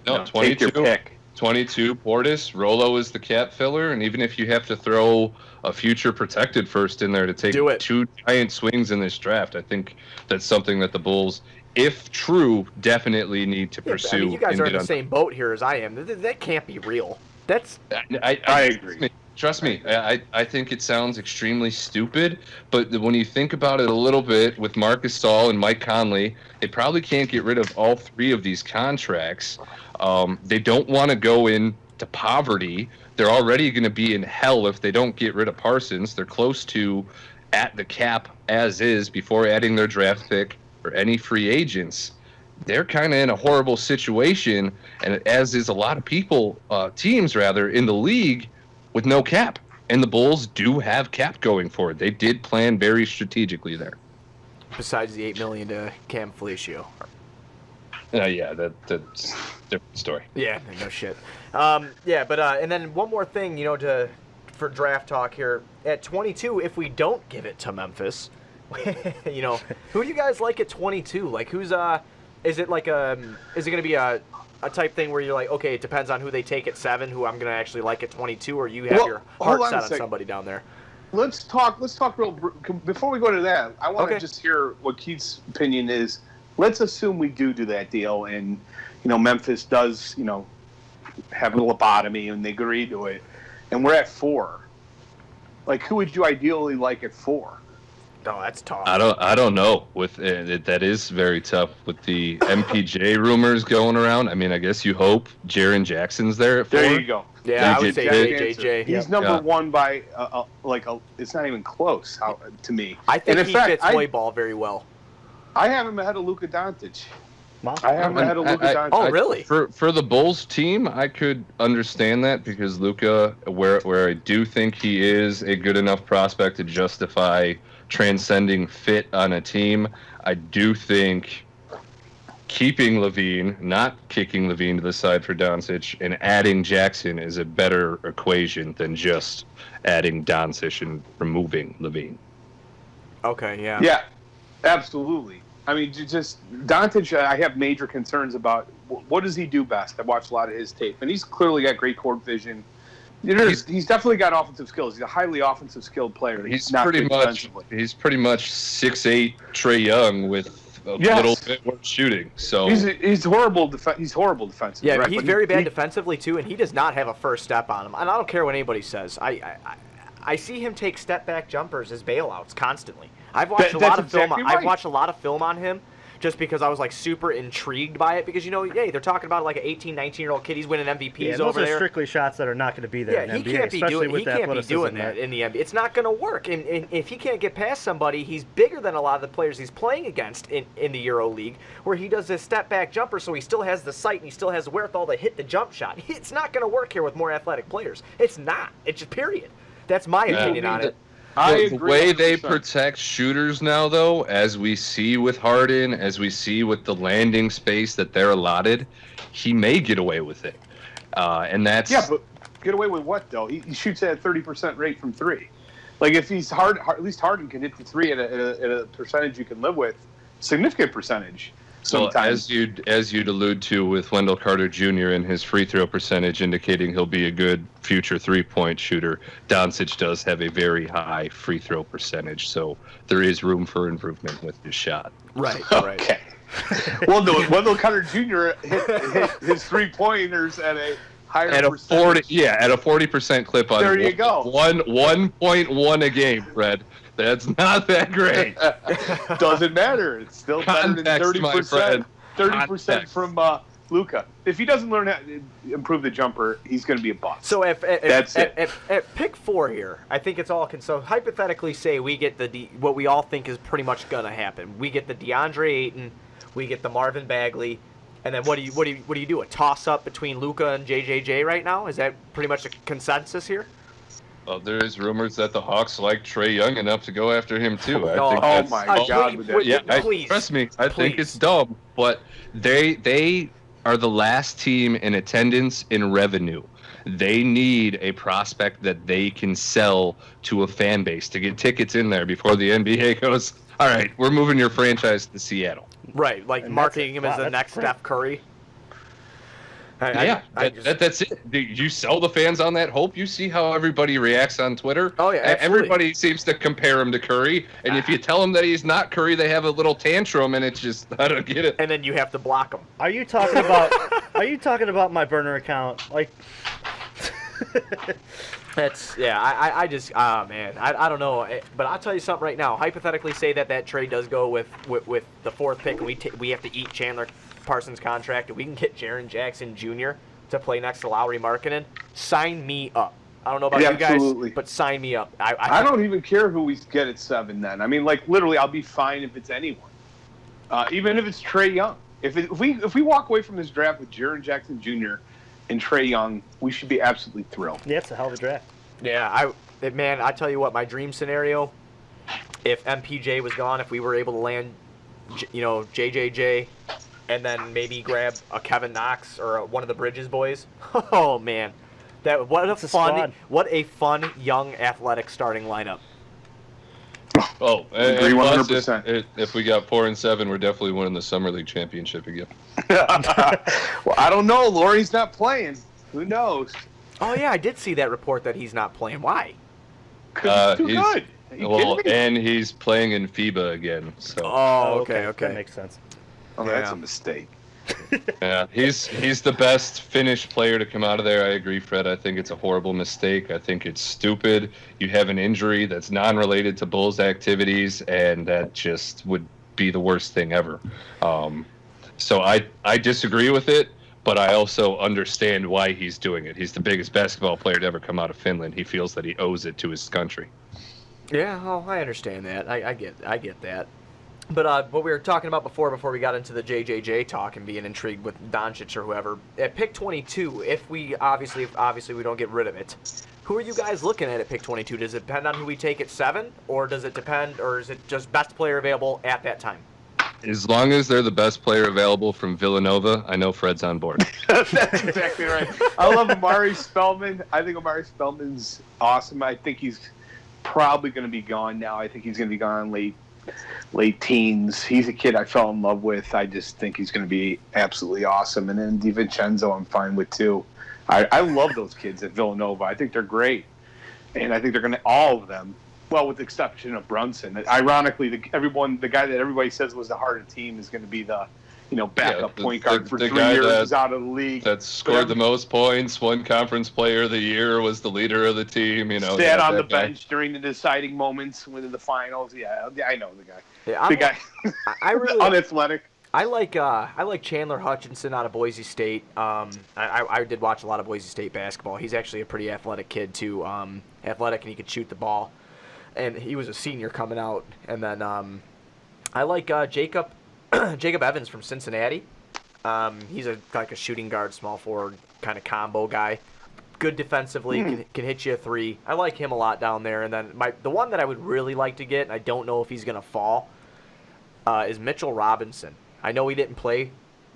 No, take your 22. pick. 22, Portis, Rolo is the cap filler, and even if you have to throw a future protected first in there to take Do it. 2 giant swings in this draft, I think that's something that the Bulls, if true, definitely need to Yeah, pursue. I mean, you guys and are in get the on- same boat here as I am. That can't be real. That's I agree. Trust me, I think it sounds extremely stupid, but when you think about it a little bit, with Marcus Saul and Mike Conley, they probably can't get rid of all 3 of these contracts. They don't want to go into poverty. They're already going to be in hell if they don't get rid of Parsons. They're close to at the cap as is before adding their draft pick or any free agents. They're kind of in a horrible situation, and as is a lot of people, teams rather, in the league with no cap. And the Bulls do have cap going forward. They did plan very strategically there. besides the $8 million to Cam Felicio. Yeah, that's a different story. Yeah, no shit. Yeah, but and then one more thing, for draft talk here. At 22, if we don't give it to Memphis, who do you guys like at 22? Like, who's is it like is it gonna be a type thing where you're like, okay, it depends on who they take at 7, who I'm gonna actually like at 22, or you have your heart hold on set a on second. somebody down there? Let's talk before we go to that. I want to Okay. just hear what Keith's opinion is. Let's assume we do that deal, and Memphis does have a lobotomy, and they agree to it, and we're at 4. Like, who would you ideally like at 4? Oh, that's tough. I don't know. With that is very tough with the MPJ rumors going around. I mean, I guess you hope Jaren Jackson's there at 4. There you go. Yeah, I would Jack say Jack JJJ. He's number 1 by it's not even close to me. I think And in he fact, fits Moe Ball very well. I have him ahead of Luka Doncic. Wow. I have him ahead of Luka Doncic. Oh, really? For the Bulls team, I could understand that because Luka, where I do think he is a good enough prospect to justify transcending fit on a team, I do think keeping Levine, not kicking Levine to the side for Doncic, and adding Jackson is a better equation than just adding Doncic and removing Levine. Okay, yeah. Yeah, absolutely. I mean, just Doncic, I have major concerns about what does he do best. I've watched a lot of his tape, and he's clearly got great court vision. He's definitely got offensive skills. He's a highly offensive skilled player. He's not pretty good much defensively. 6'8" Trey Young with a Yes. little bit more shooting. So He's horrible. He's horrible defensively. Yeah, right? he's But very bad defensively too, and he does not have a first step on him. And I don't care what anybody says. I see him take step back jumpers as bailouts constantly. I've watched a lot of film. exactly I've right. watched a lot of film on him, just because I was like super intrigued by it. Because they're talking about like an 18, 19-year-old kid. He's winning MVPs Yeah, those over are there. strictly shots that are not going to be there Yeah, in he NBA, can't be especially doing. with He the can't be athleticism doing there. that in the NBA. It's not going to work. And if he can't get past somebody, he's bigger than a lot of the players he's playing against in the Euro League, where he does this step back jumper, so he still has the sight and he still has the wherewithal to hit the jump shot. It's not going to work here with more athletic players. It's not. It's just period. That's my opinion on it. I the agree way they 100%. protect shooters now, though, as we see with Harden, as we see with the landing space that they're allotted, he may get away with it. And that's But get away with what though? He shoots at a 30% rate from 3. Like if he's at least Harden can hit the 3 at a percentage you can live with, significant percentage. well, Sometimes. as you'd allude to with Wendell Carter Jr. and his free throw percentage indicating he'll be a good future 3-point shooter. Doncic does have a very high free throw percentage, so there is room for improvement with his shot. Right. Right. Okay. Well, no, Wendell Carter Jr. hit his 3-pointers at a higher At a percentage. 40% clip on There you go. 1.1 a game, Fred. That's not that great. Doesn't matter. It's still better than Context, my 30%. friend. 30% Context. from Luka. If he doesn't learn how to improve the jumper, he's going to be a bust. So That's it. at pick 4 here, I think it's all so hypothetically say we get what we all think is pretty much gonna happen. We get the DeAndre Ayton, we get the Marvin Bagley, and then what do you do? A toss up between Luka and JJJ right now? Is that pretty much a consensus here? There's rumors that the Hawks like Trey Young enough to go after him too. I Oh, think oh that's, my Oh, God! please. trust me, I think Please. it's dumb, but they are the last team in attendance in revenue. They need a prospect that they can sell to a fan base to get tickets in there before the NBA goes, all right, we're moving your franchise to Seattle. Right, like And marketing him as the that's next great. Steph Curry. Yeah, that's it. You sell the fans on that hope. You see how everybody reacts on Twitter. Oh, yeah, absolutely. Everybody seems to compare him to Curry, and if you tell them that he's not Curry, they have a little tantrum, and it's just I don't get it. And then you have to block him. Are you talking about? Are you talking about my burner account? Like, That's I just man I don't know, but I'll tell you something right now. Hypothetically, say that trade does go with the fourth pick, and we have to eat Chandler Parsons' contract, and we can get Jaren Jackson Jr. to play next to Lowry Markkanen. Sign me up. I don't know about you guys, Absolutely. but sign me up. I don't even care who we get at 7 then. I mean, like, literally, I'll be fine if it's anyone. Even if it's Trey Young. If we walk away from this draft with Jaren Jackson Jr. and Trey Young, we should be absolutely thrilled. yeah, it's a hell of a draft. Yeah, man, I tell you what, my dream scenario, if MPJ was gone, if we were able to land, JJJ, and then maybe grab a Kevin Knox or one of the Bridges boys. Oh man, what a fun young athletic starting lineup. Oh, Agree and plus, 100%. if we got 4 and 7, we're definitely winning the summer league championship again. Well, I don't know. Laurie's not playing. Who knows? Oh yeah, I did see that report that he's not playing. Why? Because he's too good. Are you Well, kidding me? and he's playing in FIBA again. So Oh, okay, okay. that makes sense. Oh, that's yeah. a mistake. yeah, he's the best finished player to come out of there. I agree, Fred. I think it's a horrible mistake. I think it's stupid. You have an injury that's non-related to Bulls activities, and that just would be the worst thing ever. So I disagree with it, but I also understand why he's doing it. He's the biggest basketball player to ever come out of Finland. He feels that he owes it to his country. Yeah, oh, I understand that. I get that. But what we were talking about before we got into the JJJ talk and being intrigued with Doncic or whoever, at pick 22, if we obviously we don't get rid of it, who are you guys looking at pick 22? Does it depend on who we take at 7, or does it depend, or is it just best player available at that time? As long as they're the best player available from Villanova, I know Fred's on board. That's exactly right. I love Amari Spellman. I think Amari Spellman's awesome. I think he's probably going to be gone now. I think he's going to be gone late teens. He's a kid I fell in love with. I just think he's going to be absolutely awesome. And then DiVincenzo I'm fine with too. I love those kids at Villanova. I think they're great. And I think they're going to, all of them, well, with the exception of Brunson. Ironically, the guy that everybody says was the heart of the team is going to be the backup point guard for 3 years. He's out of the league. That scored the most points, won conference player of the year, was the leader of the team. Sat on the bench during the deciding moments within the finals. Yeah, I know the guy. Yeah, the guy. I really unathletic. I like Chandler Hutchinson out of Boise State. I did watch a lot of Boise State basketball. He's actually a pretty athletic kid too. Athletic, and he could shoot the ball. And he was a senior coming out. And then I like Jacob Evans from Cincinnati. He's like a shooting guard, small forward kind of combo guy. Good defensively, can hit you a 3. I like him a lot down there. And then the one that I would really like to get, and I don't know if he's going to fall, is Mitchell Robinson. I know he didn't play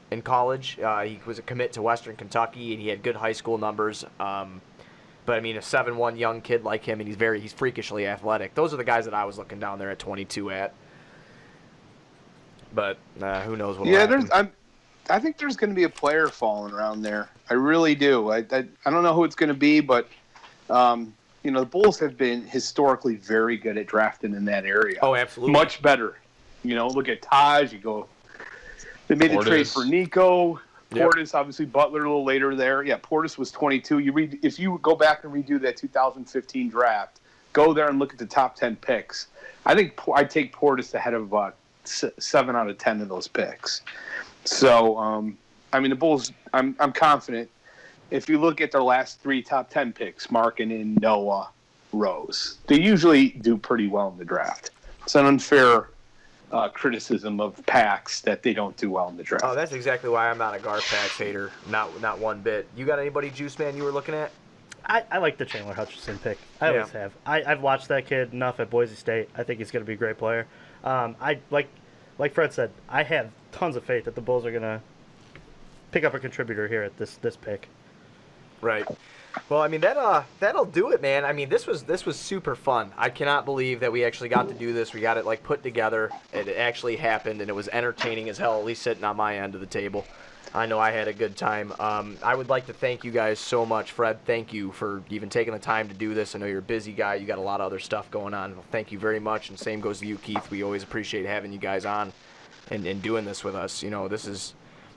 in college. He was a commit to Western Kentucky, and he had good high school numbers. But I mean, a 7'1" young kid like him, and he's freakishly athletic. Those are the guys that I was looking down there at 22 at. But who knows what? Yeah, I think there's going to be a player falling around there. I really do. I don't know who it's going to be, but the Bulls have been historically very good at drafting in that area. Oh, absolutely. Much better. Look at Taj. They made a trade for Nico. Portis, obviously Butler a little later there. Yeah, Portis was 22. If you go back and redo that 2015 draft, go there and look at the top 10 picks. I think I'd take Portis ahead of 7 out of 10 of those picks. So, the Bulls, I'm confident. If you look at their last 3 top 10 picks, Markkanen, Noah, Rose, they usually do pretty well in the draft. It's an unfair criticism of Pax that they don't do well in the draft. Oh, that's exactly why I'm not a Gar Pax hater. Not one bit. You got anybody, Juice Man, you were looking at? I like the Chandler Hutchinson pick. I always have. I've watched that kid enough at Boise State. I think he's going to be a great player. I like Fred said, I have tons of faith that the Bulls are going to pick up a contributor here at this pick. Right. Well, I mean that'll do it, man. I mean this was super fun. I cannot believe that we actually got to do this. We got it like put together. It actually happened, and it was entertaining as hell. At least sitting on my end of the table. I know I had a good time. I would like to thank you guys so much, Fred. Thank you for even taking the time to do this. I know you're a busy guy. You got a lot of other stuff going on. Well, thank you very much, and same goes to you, Keith. We always appreciate having you guys on and doing this with us. You know, this is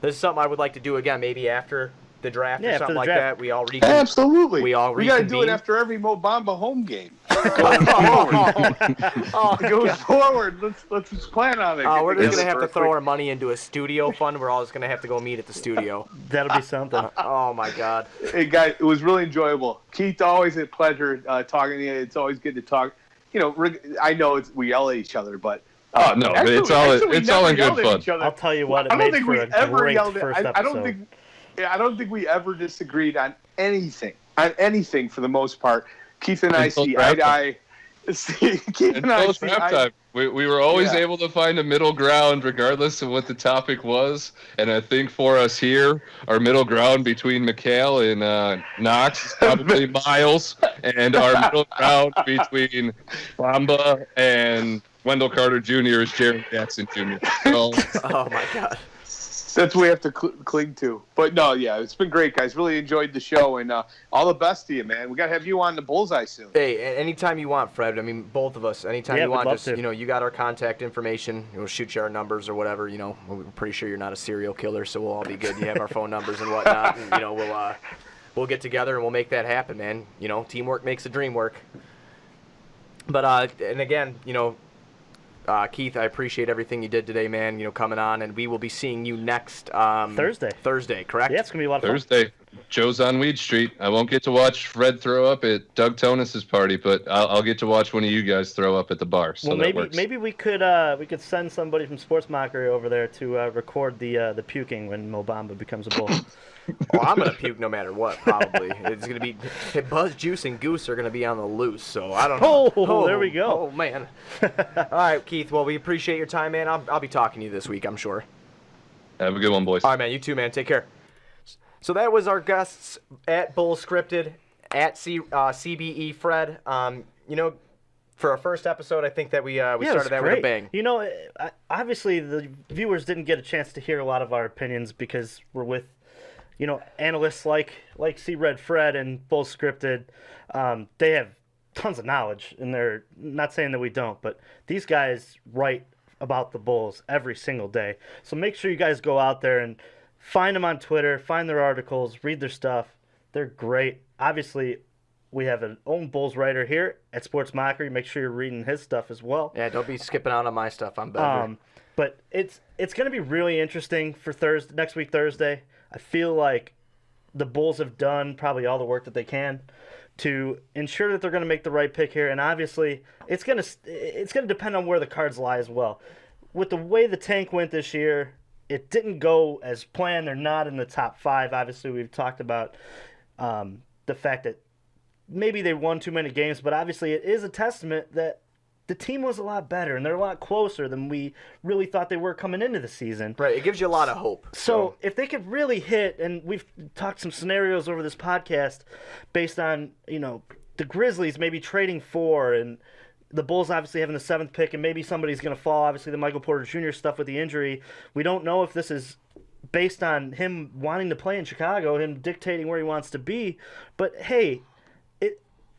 something I would like to do again, maybe after the draft or something like that. We all absolutely. We all got to do it after every Moe Bamba home game. Going forward. Let's plan on it. We're just gonna have to throw our money into a studio fund. We're all just gonna have to go meet at the studio. That'll be something. Oh my God. Hey guys, it was really enjoyable. Keith, always a pleasure talking to you. It's always good to talk. You know, I know we yell at each other, but. Oh no, but it's all in good fun. I'll tell you what, I don't think we ever yelled at. I don't think we ever disagreed on anything for the most part. Keith and I see eye to eye. Keith and I see eye. We were always able to find a middle ground regardless of what the topic was. And I think for us here, our middle ground between McHale and Knox is probably Miles. And our middle ground between Bamba and Wendell Carter Jr. is Jerry Jackson Jr. So, oh my God. That's what we have to cling to. But no, yeah, it's been great, guys. Really enjoyed the show, and all the best to you, man. We got to have you on the Bullseye soon. Hey, anytime you want, Fred. I mean, both of us. Anytime you want, just you got our contact information. We'll shoot you our numbers or whatever. You know, we're pretty sure you're not a serial killer, so we'll all be good. You have our phone numbers and whatnot. And, we'll get together and we'll make that happen, man. You know, teamwork makes the dream work. But and again, Keith, I appreciate everything you did today, man. Coming on, and we will be seeing you next Thursday. Thursday, correct? Yeah, it's gonna be a lot of fun. Thursday. Joe's on Weed Street. I won't get to watch Fred throw up at Doug Tonus's party, but I'll get to watch one of you guys throw up at the bar. So well, maybe we could send somebody from Sports Mockery over there to record the puking when Moe Bamba becomes a Bull. Oh, I'm gonna puke no matter what. Probably it's gonna be Buzz, Juice, and Goose are gonna be on the loose. So I don't know. Oh, there we go. Oh man. All right, Keith. Well, we appreciate your time, man. I'll be talking to you this week, I'm sure. Have a good one, boys. All right, man. You too, man. Take care. So that was our guests at Bull Scripted, at CBE Fred. For our first episode, I think that we started that with a bang. Obviously the viewers didn't get a chance to hear a lot of our opinions because we're with, analysts like C-Red Fred and Bull Scripted. They have tons of knowledge, and they're not saying that we don't, but these guys write about the Bulls every single day. So make sure you guys go out there and find them on Twitter, find their articles, read their stuff. They're great. Obviously, we have an own Bulls writer here at Sports Mockery. Make sure you're reading his stuff as well. Yeah, don't be skipping out on my stuff. I'm better. But it's going to be really interesting for next week, Thursday. I feel like the Bulls have done probably all the work that they can to ensure that they're going to make the right pick here. And obviously, it's going to depend on where the cards lie as well. With the way the tank went this year, it didn't go as planned. They're not in the top 5. Obviously, we've talked about the fact that maybe they won too many games, but obviously it is a testament that the team was a lot better, and they're a lot closer than we really thought they were coming into the season. Right, it gives you a lot of hope. So if they could really hit, and we've talked some scenarios over this podcast based on, the Grizzlies maybe trading 4, and the Bulls obviously having the 7th pick, and maybe somebody's going to fall. Obviously, the Michael Porter Jr. stuff with the injury. We don't know if this is based on him wanting to play in Chicago, him dictating where he wants to be. But, hey,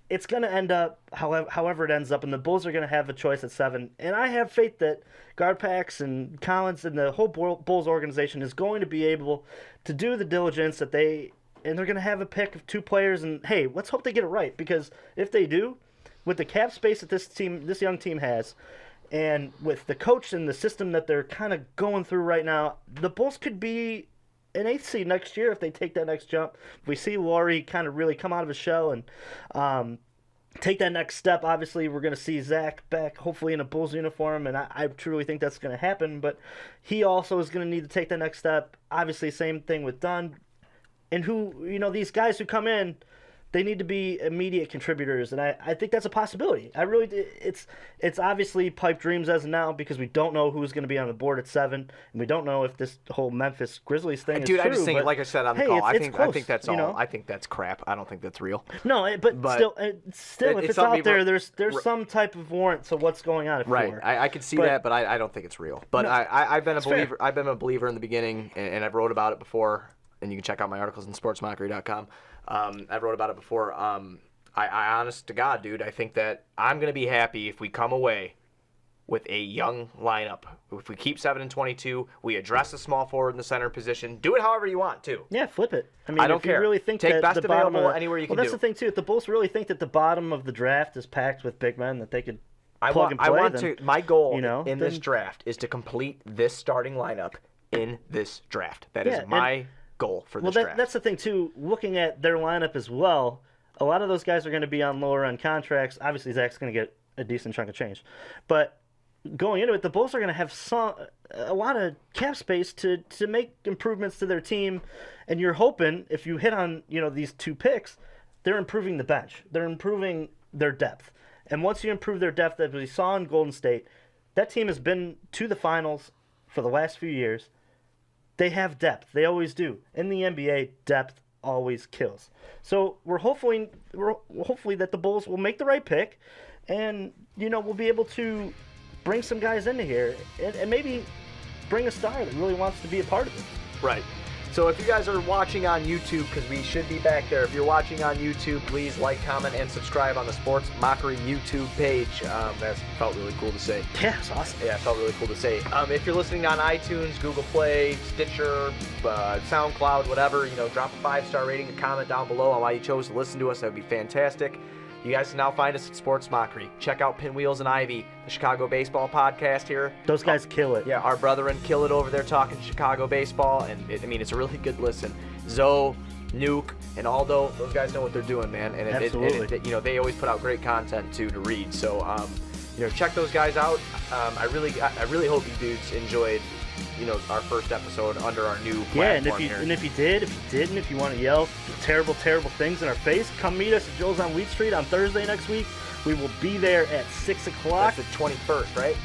it's going to end up however it ends up, and the Bulls are going to have a choice at 7. And I have faith that Garpax and Collins and the whole Bulls organization is going to be able to do the diligence and they're going to have a pick of 2 players. And, hey, let's hope they get it right, because if they do, with the cap space that this young team has, and with the coach and the system that they're kind of going through right now, the Bulls could be an 8th seed next year if they take that next jump. If we see Laurie kind of really come out of his shell and take that next step, obviously we're going to see Zach back, hopefully in a Bulls uniform, and I truly think that's going to happen. But he also is going to need to take that next step. Obviously, same thing with Dunn. And these guys who come in, they need to be immediate contributors, and I think that's a possibility. I really, it's obviously pipe dreams as of now because we don't know who's going to be on the board at 7, and we don't know if this whole Memphis Grizzlies thing is true. Dude, I just think, like I said on the call, I think that's all. You know? I think that's crap. I don't think that's real. No, but still, if it's out there, there's some type of warrant to what's going on. Right, I can see that, but I don't think it's real. But I've been a believer. Fair. I've been a believer in the beginning, and I've wrote about it before. And you can check out my articles on sportsmockery.com. I wrote about it before. I honest to God, dude, I think that I'm going to be happy if we come away with a young lineup. If we keep 7 and 22, we address the small forward in the center position. Do it however you want, too. Yeah, flip it. I mean, I don't if care. You really think Take that best the bottom available anywhere you can that's do. the thing, too. If the Bulls really think that the bottom of the draft is packed with big men that they could plug and play, my goal in this draft is to complete this starting lineup in this draft. That is my goal for this draft. That's the thing too. Looking at their lineup as well, a lot of those guys are going to be on lower end contracts. Obviously, Zach's going to get a decent chunk of change, but going into it, the Bulls are going to have a lot of cap space to make improvements to their team, and you're hoping if you hit on these 2 picks, they're improving the bench, they're improving their depth, and once you improve their depth, as we saw in Golden State, that team has been to the finals for the last few years. They have depth. They always do. In the NBA, depth always kills. So we're hopefully that the Bulls will make the right pick, and we'll be able to bring some guys into here and maybe bring a star that really wants to be a part of it. Right. So if you guys are watching on YouTube, because we should be back there, if you're watching on YouTube, please like, comment, and subscribe on the Sports Mockery YouTube page. That felt really cool to say. Yeah, it's awesome. Yeah, it felt really cool to say. If you're listening on iTunes, Google Play, Stitcher, SoundCloud, whatever, drop a 5-star rating, a comment down below on why you chose to listen to us. That would be fantastic. You guys can now find us at Sports Mockery. Check out Pinwheels and Ivy, the Chicago baseball podcast here. Those guys kill it. Yeah, our brethren kill it over there talking Chicago baseball, and it's a really good listen. Zoe, Nuke, and Aldo, those guys know what they're doing, man. And Absolutely. they always put out great content too to read. So check those guys out. I really hope you dudes enjoyed our first episode under our new platform here. And if you didn't, if you want to yell terrible things in our face, come meet us at Joel's on Wheat Street on Thursday next week. We will be there at 6 o'clock. That's the 21st, right?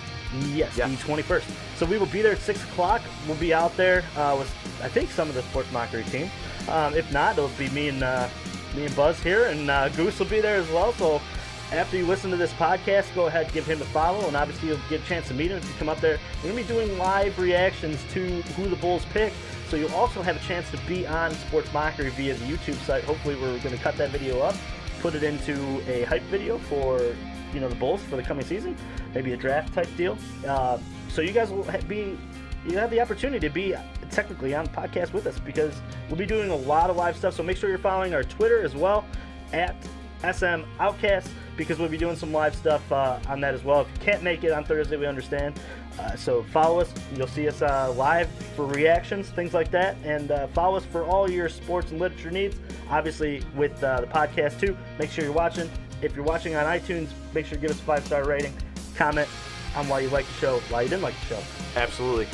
Yes, the 21st. So we will be there at 6 o'clock. We'll be out there with, I think, some of the Sports Mockery team. If not, it'll be me and Buzz here, and Goose will be there as well. So after you listen to this podcast, go ahead, give him a follow, and obviously you'll get a chance to meet him if you come up there. We're going to be doing live reactions to who the Bulls pick, so you'll also have a chance to be on Sports Mockery via the YouTube site. Hopefully we're going to cut that video up, put it into a hype video for the Bulls for the coming season, maybe a draft type deal. So you guys will have the opportunity to be technically on the podcast with us because we'll be doing a lot of live stuff. So make sure you're following our Twitter as well at SM Outcasts, because we'll be doing some live stuff on that as well. If you can't make it on Thursday, we understand. So follow us. You'll see us live for reactions, things like that. And follow us for all your sports and literature needs. Obviously, with the podcast, too. Make sure you're watching. If you're watching on iTunes, make sure to give us a 5-star rating. Comment on why you like the show, why you didn't like the show. Absolutely.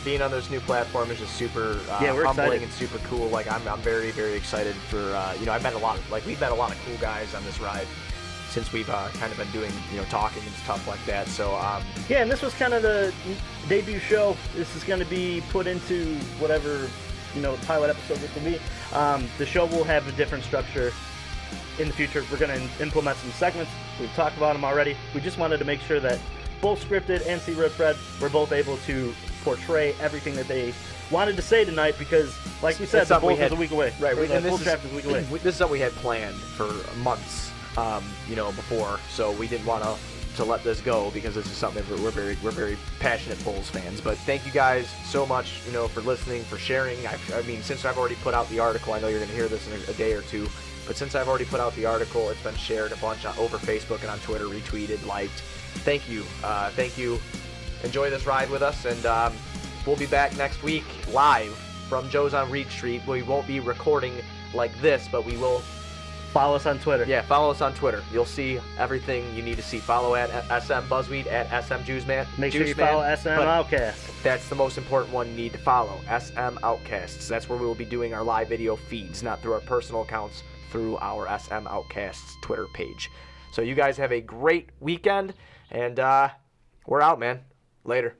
Being on this new platform is just super we're humbling excited. And super cool. Like I'm very, very excited for I've met we've met a lot of cool guys on this ride since we've kind of been doing talking and stuff like that. So and this was kind of the debut show. This is going to be put into whatever pilot episode this will be. The show will have a different structure in the future. We're going to implement some segments. We've talked about them already. We just wanted to make sure that both scripted and C. Fred were both able to portray everything that they wanted to say tonight, because like we said, the Bulls is a week away. Right, the Bulls draft is a week away. This is what we had planned for months, before. So we didn't want to let this go because this is something that we're very passionate Bulls fans. But thank you guys so much, for listening, for sharing. I mean, since I've already put out the article, I know you're going to hear this in a day or two. But since I've already put out the article, it's been shared a bunch over Facebook and on Twitter, retweeted, liked. Thank you. Thank you. Enjoy this ride with us, and we'll be back next week live from Joe's on Reed Street. We won't be recording like this, but we will Follow us on Twitter. Yeah, follow us on Twitter. You'll see everything you need to see. Follow at SM Buzzweed, at SM Juiceman. Make sure you follow SM Outcasts. That's the most important one you need to follow. SM Outcasts. That's where we will be doing our live video feeds, not through our personal accounts, through our SM Outcasts Twitter page. So you guys have a great weekend, and we're out, man. Later.